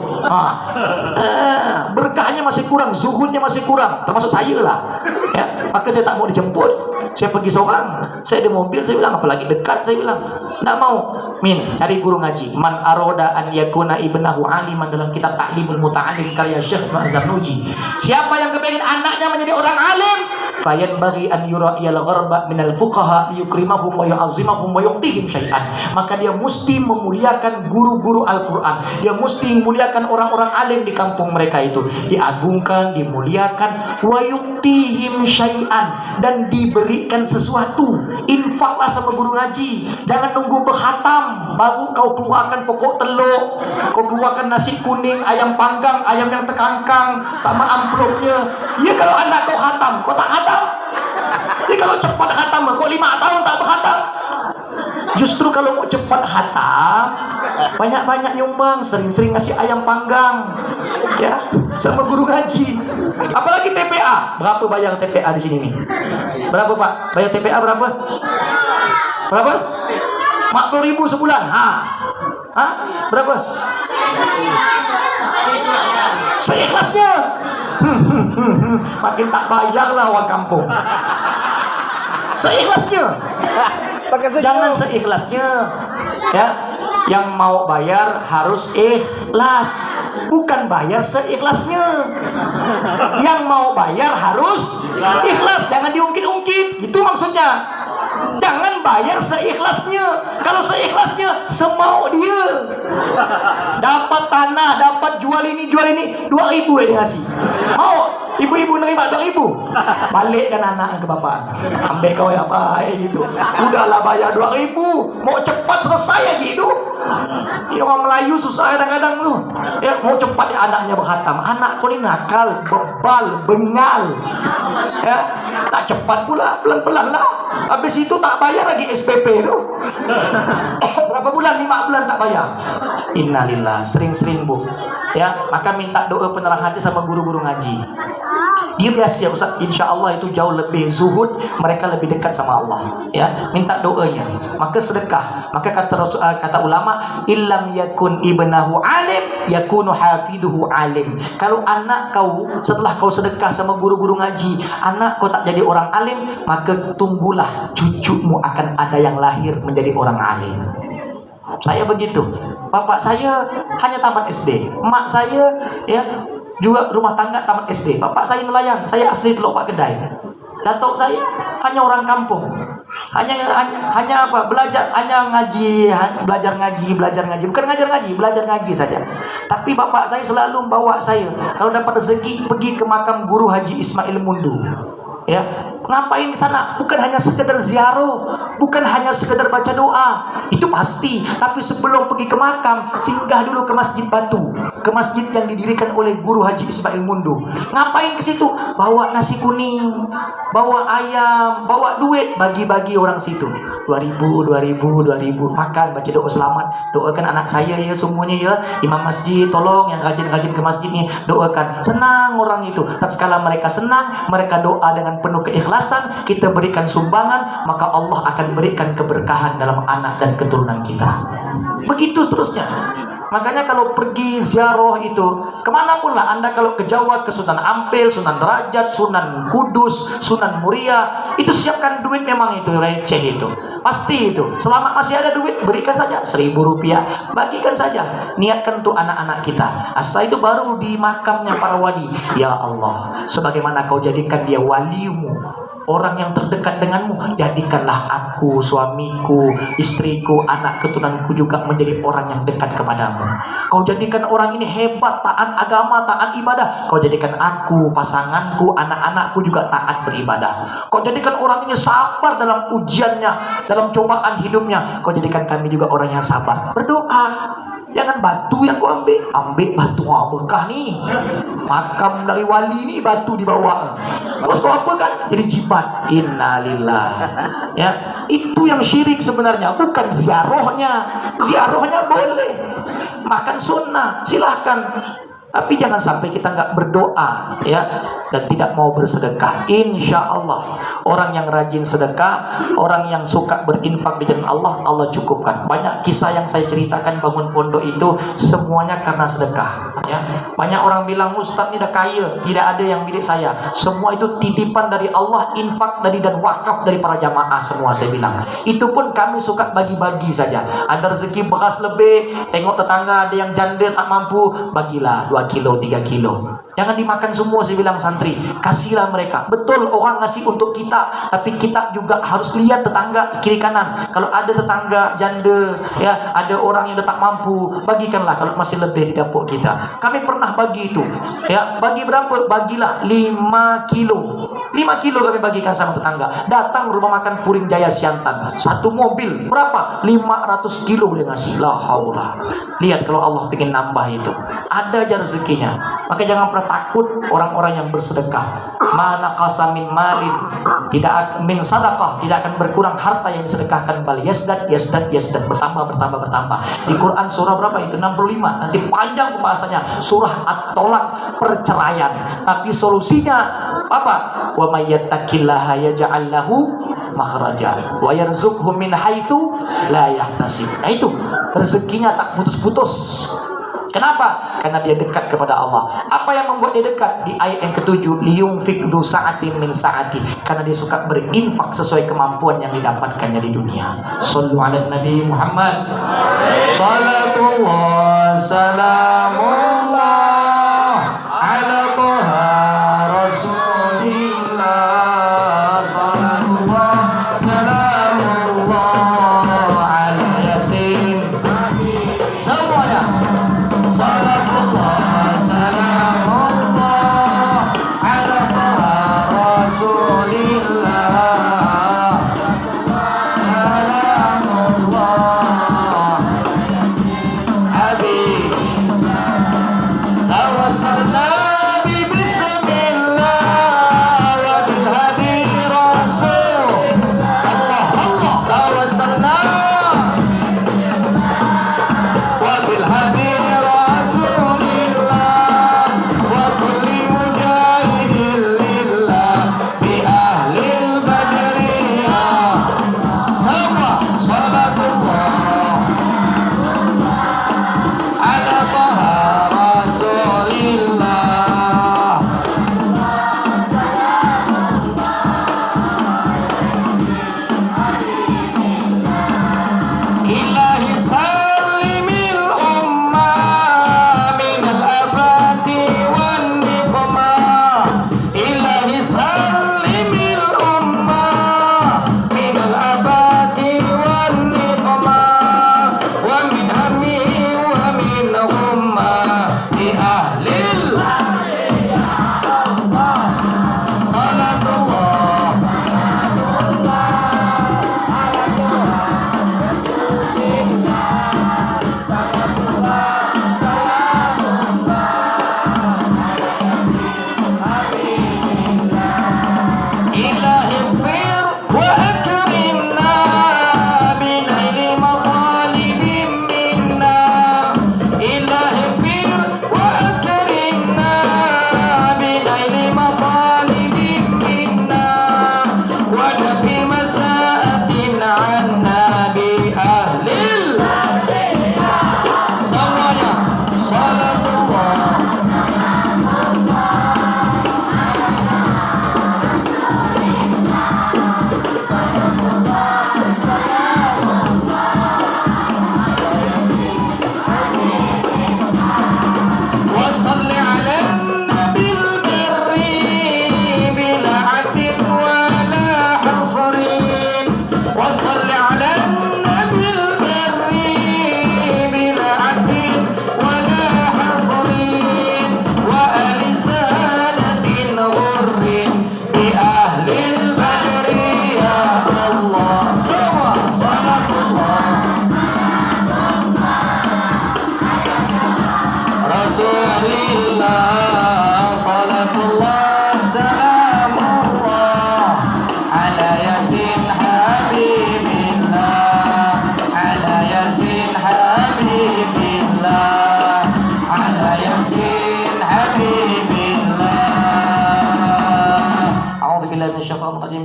Berkahnya masih kurang, zuhudnya masih kurang. Termasuk saya lah. Ya, maka saya tak mau dijemput. Saya pergi seorang. Saya ada mobil, saya bilang apalagi dekat, saya bilang tak mau. Cari guru ngaji. Man aroda an yakuna ibnahu aliman, dalam kitab Ta'limul Muta'allim karya Syekh Zarnuji. Siapa yang kepingin anaknya menjadi orang alim, fayat bagi an yura'iyal gharba minal fuqaha yukrimahum wa yu'azzimahum wa yu'tihim syai'an. Maka dia mesti memuliakan guru-guru Al-Quran. Dia mesti memuliakan orang-orang alim di kampung mereka itu. Diagungkan, dimuliakan, wa yu'tihim syai'an, dan diberikan sesuatu. Infaklah sama guru ngaji. Jangan nunggu berkhatam baru kau keluarkan pokok telur, kau keluarkan nasi kuning, ayam panggang, ayam yang terkangkang sama amplopnya. Ya kalau anak kau khatam, kau tak khatam. Jadi kalau cepat khatam, kau 5 tahun tak berkhatam. Justru kalau mau cepat khatam, banyak-banyak nyumbang, sering-sering ngasih ayam panggang, ya, sama guru ngaji. Apalagi TPA. Berapa bayar TPA di sini nih? Berapa Pak? Bayar TPA berapa? Berapa? 40.000 sebulan. Berapa? Seikhlasnya. Makin tak bayar lah orang kampung. Seikhlasnya. Jangan seikhlasnya. Ya. Yang mau bayar harus ikhlas, bukan bayar seikhlasnya. Yang mau bayar harus ikhlas, jangan diungkit-ungkit. Gitu maksudnya. Jangan bayar seikhlasnya. Kalau seikhlasnya semau dia. Dapat tanah, dapat jual ini 2.000 ya dikasih. Mau ibu-ibu nerima 2.000. Balikkan anak ke bapak. Ambil kau ya apa gitu. Udahlah bayar 2.000. Mau cepat selesai aja itu. Ini orang Melayu susah kadang-kadang tuh. Ya, mau cepat ya anaknya berkhatam. Anak kau ini nakal, bebal, bengal. Ya, tak cepat pula, pelan-pelan lah. Habis itu tak bayar lagi SPP itu. Berapa bulan? 5 bulan tak bayar. Innalillah, sering-sering Bu. Ya, maka minta doa penerang hati sama guru-guru ngaji. Dia biasa ya Ustaz, insya Allah itu jauh lebih zuhud, mereka lebih dekat sama Allah. Ya, minta doanya. Maka sedekah. Maka kata ulama, illam yakun ibnahu alim, yakunu hafiduhu alim. Kalau anak kau setelah kau sedekah sama guru-guru ngaji, anak kau tak jadi orang alim, maka tunggulah cucumu akan ada yang lahir menjadi orang alim. Saya begitu. Bapak saya hanya tamat SD, emak saya ya juga rumah tangga tamat SD. Bapak saya nelayan, saya asli Teluk Pak Kedai. Datuk saya hanya orang kampung. Hanya apa? Belajar, hanya ngaji, belajar ngaji, bukan ngajar ngaji, belajar ngaji saja. Tapi bapak saya selalu membawa saya kalau dapat rezeki pergi ke makam Guru Haji Ismail Mundu. Ya, ngapain di sana? Bukan hanya sekedar ziarah, bukan hanya sekedar baca doa, itu pasti. Tapi sebelum pergi ke makam, singgah dulu ke Masjid Batu, ke ke masjid yang didirikan oleh Guru Haji Ismail Mundu. Ngapain ke situ? Bawa nasi kuning, bawa ayam, bawa duit, bagi-bagi orang situ. 2.000 makan, baca doa selamat, doakan anak saya ya semuanya ya, imam masjid tolong yang rajin-rajin ke masjid nih, doakan. Senang orang itu. Tatkala mereka senang, mereka doa dengan penuh keikhlasan, kita berikan sumbangan, maka Allah akan berikan keberkahan dalam anak dan keturunan kita. Begitu seterusnya. Makanya kalau pergi ziarah itu kemanapun lah Anda, kalau ke Jawa, ke Sunan Ampel, Sunan Derajat, Sunan Kudus, Sunan Muria, itu siapkan duit, memang itu receh itu. Pasti itu. Selama masih ada duit, berikan saja 1.000 rupiah, bagikan saja. Niatkan untuk anak-anak kita. Setelah itu baru di makamnya para wali. Ya Allah, sebagaimana kau jadikan dia walimu, orang yang terdekat denganmu, jadikanlah aku, suamiku, istriku, anak keturunanku juga menjadi orang yang dekat kepadamu. Kau jadikan orang ini hebat, taat agama, taat ibadah. Kau jadikan aku, pasanganku, anak-anakku juga taat beribadah. Kau jadikan orang ini sabar dalam ujiannya, dalam cobaan hidupnya. Kau jadikan kami juga orang yang sabar. Berdoa. Jangan batu yang kau ambil batu berkah nih. Makam dari wali ini batu dibawa. Terus kau apa kan? Jadi jimat. Innalillah. Ya, itu yang syirik sebenarnya, bukan ziarahnya. Ziarahnya boleh, makan sunnah silahkan. Tapi jangan sampai kita nggak berdoa ya, dan tidak mau bersedekah. Insya Allah orang yang rajin sedekah, orang yang suka berinfak di jalan Allah, Allah cukupkan. Banyak kisah yang saya ceritakan bangun pondok itu semuanya karena sedekah ya. Banyak orang bilang, Ustaz ini udah kaya, tidak ada yang milik saya. Semua itu titipan dari Allah, infak dari dan wakaf dari para jamaah semua. Saya bilang itu pun kami suka bagi-bagi saja. Ada rezeki beras lebih, tengok tetangga ada yang janda tak mampu, bagilah 2 kilo, 3 kilo. Jangan dimakan semua, saya bilang santri. Kasihlah mereka. Betul orang ngasih untuk kita, tapi kita juga harus lihat tetangga kiri kanan. Kalau ada tetangga janda, ya ada orang yang tak mampu, bagikanlah kalau masih lebih di dapur kita. Kami pernah bagi itu. Ya, bagi berapa? Bagilah 5 kilo. 5 kilo kami bagikan sama tetangga. Datang rumah makan Puring Jaya Siantan. Satu mobil berapa? 500 kilo dia ngasih. La haula. Lihat kalau Allah pengen nambah itu. Ada aja rezekinya. Maka jangan pernah takut orang-orang yang bersedekah. Mana qasamin malin, tidak min sadaqah, tidak akan berkurang harta yang disedekahkan, bal yasdad bertambah. Di Quran surah berapa itu? 65. Nanti panjang pembahasannya. Surah At-Tolak, perceraian. Tapi solusinya apa? Wa may yattaqillaha yaj'al lahu makhraja wa yarzuqhu min haitsu la yahtasib. Nah itu rezekinya tak putus-putus. Kenapa? Karena dia dekat kepada Allah. Apa yang membuat dia dekat? Di ayat yang ke-7, liyunfik dzu sa'atin min sa'ati. Karena dia suka berinfak sesuai kemampuan yang didapatkannya di dunia. Shallu ala Nabi Muhammad. Salatullah salamullah ala Taha Rasulillah. Salatullah salamullah ala Yasin. Semuanya. Salatullah salamullah ala Taha Rasulillah. Salamullah Habib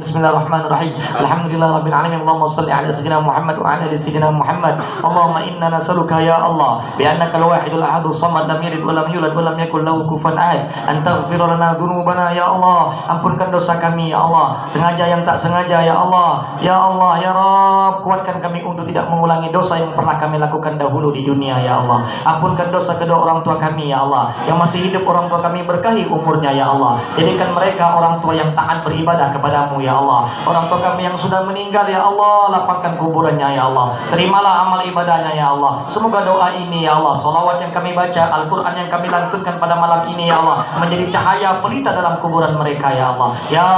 Bismillahirrahmanirrahim. Alhamdulillahirabbil alamin. Allahumma shalli ala sayyidina Muhammad wa ala ali sayyidina Muhammad. Allahumma inna nas'aluka ya Allah bi annaka al-wahidul ahadus samad lam yalid wa lam yulad wa lam yakul lahu kufuwan ahad an taghfir lana dzunubana ya Allah. Ampunkan dosa kami ya Allah, sengaja yang tak sengaja ya Allah. Ya Allah ya Rabb, kuatkan kami untuk tidak mengulangi dosa yang pernah kami lakukan dahulu di dunia ya Allah. Ampunkan dosa kedua orang tua kami ya Allah. Yang masih hidup orang tua kami berkahi umurnya ya Allah. Jadikan mereka orang tua yang taat beribadah kepadamu ya Allah. Orang tua kami yang sudah meninggal ya Allah, lapangkan kuburannya ya Allah. Terimalah amal ibadahnya ya Allah. Semoga doa ini ya Allah, salawat yang kami baca, Al-Quran yang kami lantunkan pada malam ini ya Allah, menjadi cahaya pelita dalam kuburan mereka ya Allah. Ya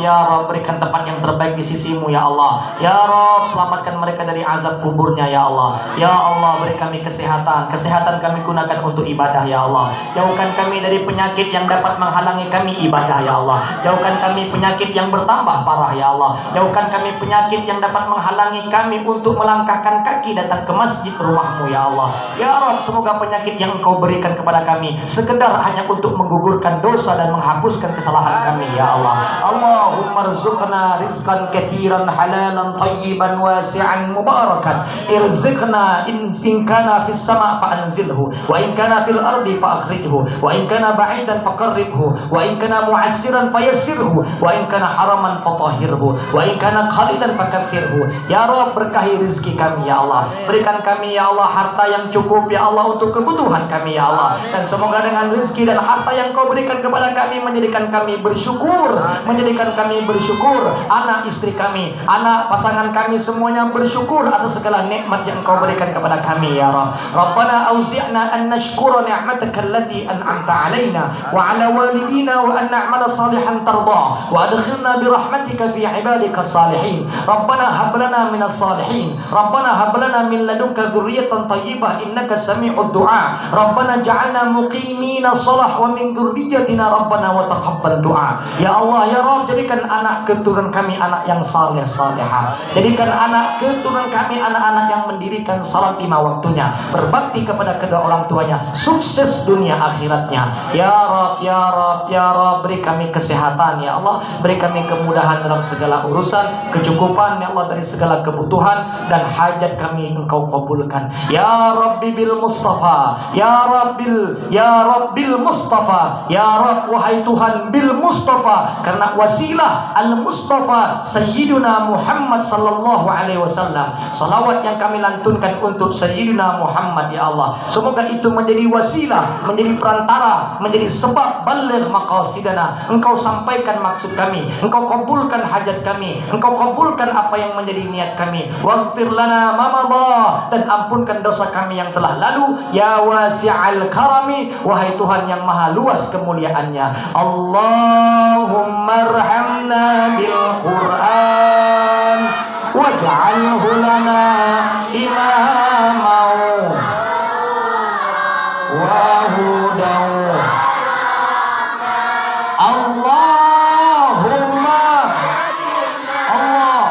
Rabb, berikan tempat yang terbaik di sisimu ya Allah. Ya Rabb, selamatkan mereka dari azab kuburnya ya Allah. Ya Allah, beri kami kesehatan. Kesehatan kami gunakan untuk ibadah ya Allah. Jauhkan kami dari penyakit yang dapat menghalangi kami ibadah ya Allah. Jauhkan kami penyakit yang bertambah parah ya Allah. Jauhkan kami penyakit yang dapat menghalangi kami untuk melangkahkan kaki datang ke masjid rumahmu ya Allah. Ya Rabb, semoga penyakit yang Engkau berikan kepada kami sekedar hanya untuk menggugurkan dosa dan menghapuskan kesalahan kami ya Allah. Allahumma rzuqna rizqan katsiran halalan tayyiban wasi'an mubarakan. Irziqna in kana fis sama' fa anzilhu wa in kana fil ardi fa akhrijhu wa in kana ba'idan faqarribhu wa in kana mu'assiran fayassirhu wa in kana haraman fatahhirhu wa in kana qalilan fakaththirhu. Ya Rabb, berkahi rezeki kami ya Allah. Berikan kami ya Allah harta yang cukup ya Allah untuk kebutuhan kami ya Allah. Dan semoga dengan rezeki dan harta yang Kau berikan kepada kami menjadikan kami bersyukur, menjadikan kami bersyukur, anak istri kami, anak pasangan kami semuanya bersyukur atas segala nikmat yang Kau berikan kepada kami ya Rabb. Rabbana auzi'na an nashkura ni'mataka allati an'amta 'alaina wa 'ala walidina wa an na'mala salihan tarda wa adkhilna bi rahmatika fi 'ibadika salihin. Rabbana hab lana minas salihin. Rabbana hab lana min ladunka dzurriyyatan thayyibah innaka sami'ud du'a. Rabbana ja'alna muqimina shalah wa min dzurriyyatina rabbana wa taqabbal du'a. Ya Allah ya Rabb, jadikan anak keturunan kami anak yang saleh salehah. Jadikan anak keturunan kami anak-anak yang mendirikan salat 5 waktunya, berbakti kepada kedua orang tuanya, sukses dunia akhiratnya. Ya Rabb, ya Rabb, ya Rabb, beri kami kesehatan ya Allah, beri kami kemudahan dalam segala urusan, kecukupan ya Allah dari segala kebutuhan dan hajat kami Engkau kabulkan. Ya Rabbi bil Mustafa, ya Rabbil Mustafa, ya Rabb, wahai Tuhan bil Mustafa, karena wasilah al Mustafa Sayyiduna Muhammad sallallahu alaihi wasallam. Salawat yang kami lantunkan untuk Sayyidina Muhammad ya Allah, semoga itu menjadi wasilah, menjadi perantara, menjadi sebab baligh maqasidana. Engkau sampaikan maksud kami, Engkau kabulkan hajat kami, Engkau kabulkan apa yang menjadi niat kami. Waghfir lana ma madha, dan ampunkan dosa kami yang telah lalu. Ya wasi'al karami, wahai Tuhan yang maha luas kemuliaannya. Allahumma arhamna bil Qur'an waj'alhu lana imamau wa hudaw. Allahumma Allah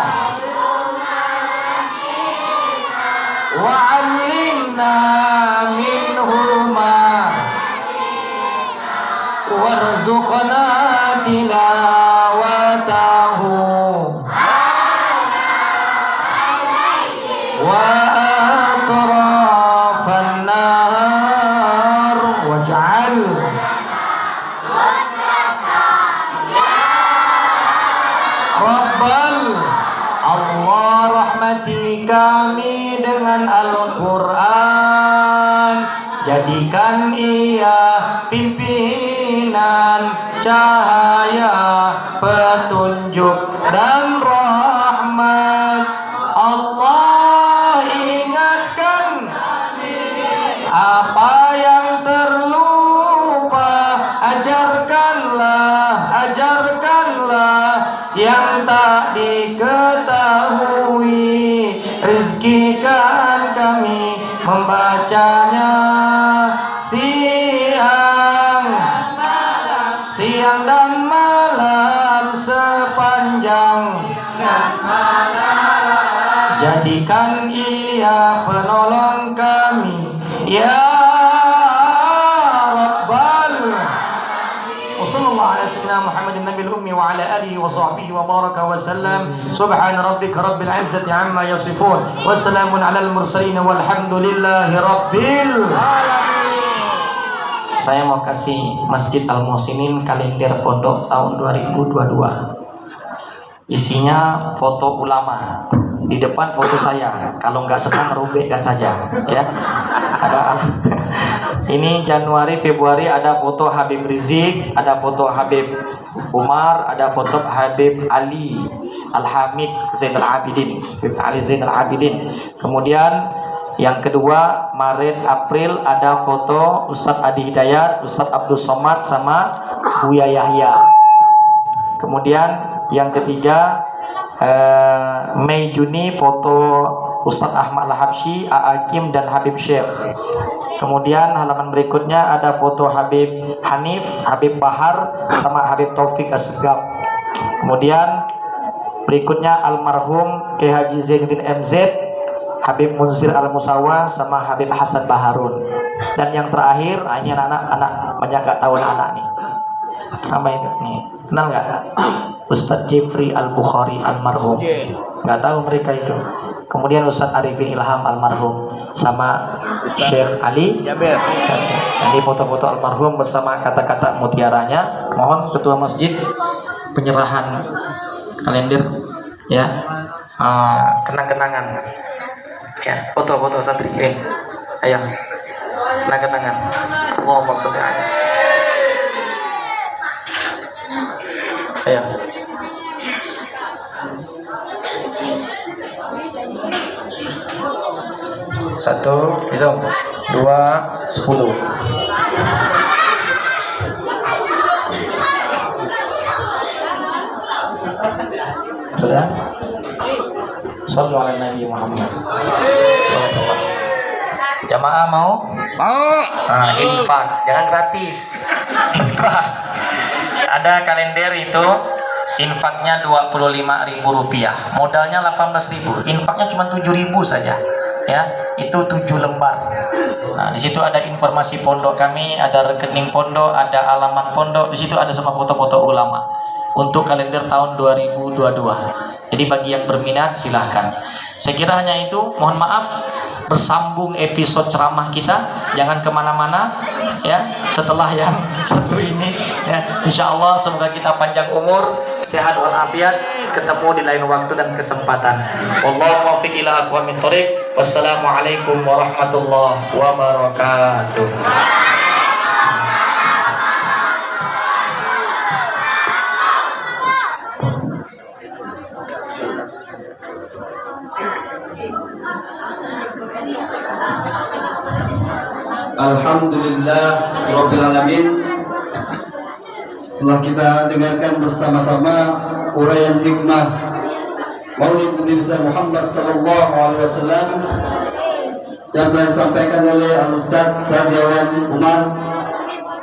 wa'allimna minhuma warzuqna tilawatahu wa atrafan nar waj'al Rabbal Allah rahmati kami dengan Al-Quran, jadikan ia pimpinan, cahaya, petunjuk dan rahmat. Allah ingatkan apa yang terlupa, ajarkanlah yang tak diketahui. Rizkikan kami membacanya siang dan malam sepanjang. Jadikan ia penolong kami ya Rabbal. Wassallallahu ala sayyidina Muhammadin nabiyil ummi wa ala alihi wa sahbihi wa baraka wa sallam. Subhana rabbika rabbil izzati amma yasifun. Wassalamun alal mursalin walhamdulillahi rabbil alamin. Saya mau kasih Masjid Al Muhsinin kalender pondok tahun 2022. Isinya foto ulama. Di depan foto saya. Kalau nggak senang robekkan saja, ya. Ada ini Januari, Februari ada foto Habib Rizik, ada foto Habib Umar, ada foto Habib Ali Al-Hamid Zainal Abidin, Habib Ali Zainal Abidin. Kemudian yang kedua, Maret April ada foto Ustadz Adi Hidayat, Ustadz Abdul Somad sama Buya Yahya. Kemudian yang ketiga, Mei Juni foto Ustadz Ahmad Al-Habsyi, A'akim dan Habib Syekh. Kemudian halaman berikutnya ada foto Habib Hanif, Habib Bahar sama Habib Taufik Asgab. Kemudian berikutnya almarhum K. Haji Zainuddin MZ, Habib Munzir Al-Musawa sama Habib Hasan Baharun. Dan yang terakhir, ini anak-anak banyak nggak tahu anak-anak nih. Apa itu nih? Kenal nggak? Ustadz Jeffrey Al-Bukhari almarhum. Nggak tahu mereka itu. Kemudian Ustadz Arifin Ilham almarhum sama Syekh Ali Jaber. Ini foto-foto almarhum bersama kata-kata mutiaranya. Mohon ketua masjid penyerahan kalender, ya, kenang-kenangan, ya, foto-foto santri. Ayo, kenang-kenangan. Allahumma sholli alaihi. Ayo. Satu, hitung. 2, 10. Sudah? Shallu ala Nabi Muhammad. Jamaah mau? Mau. Nah, infak, jangan gratis. Infak. Ada kalender itu infaknya Rp25.000, modalnya Rp18.000, infaknya cuma Rp7.000 saja, ya. Itu 7 lembar. Nah, di situ ada informasi pondok kami, ada rekening pondok, ada alamat pondok, di situ ada semua foto-foto ulama untuk kalender tahun 2022. Jadi bagi yang berminat silahkan. Saya kira hanya itu. Mohon maaf bersambung episode ceramah kita, jangan kemana-mana, ya, setelah yang satu ini, ya. Insya Allah semoga kita panjang umur, sehat walafiat, ketemu di lain waktu dan kesempatan. Wallahu muwaffiq ila aqwamit thoriq. Wassalamualaikum warahmatullahi wabarakatuh. Alhamdulillah Rabbil Alamin. Telah kita dengarkan bersama-sama uraian hikmah Maulid Nabi Muhammad sallallahu alaihi wasallam yang telah disampaikan oleh Al-Ustaz Sarjawan Umar,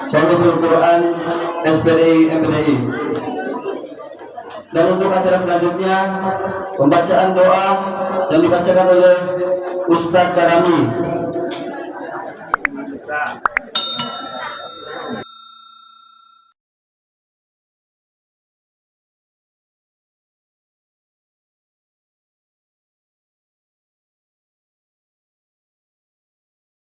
Sahibul Quran SPDI MPDI. Dan untuk acara selanjutnya, pembacaan doa yang dibacakan oleh Ustaz Darami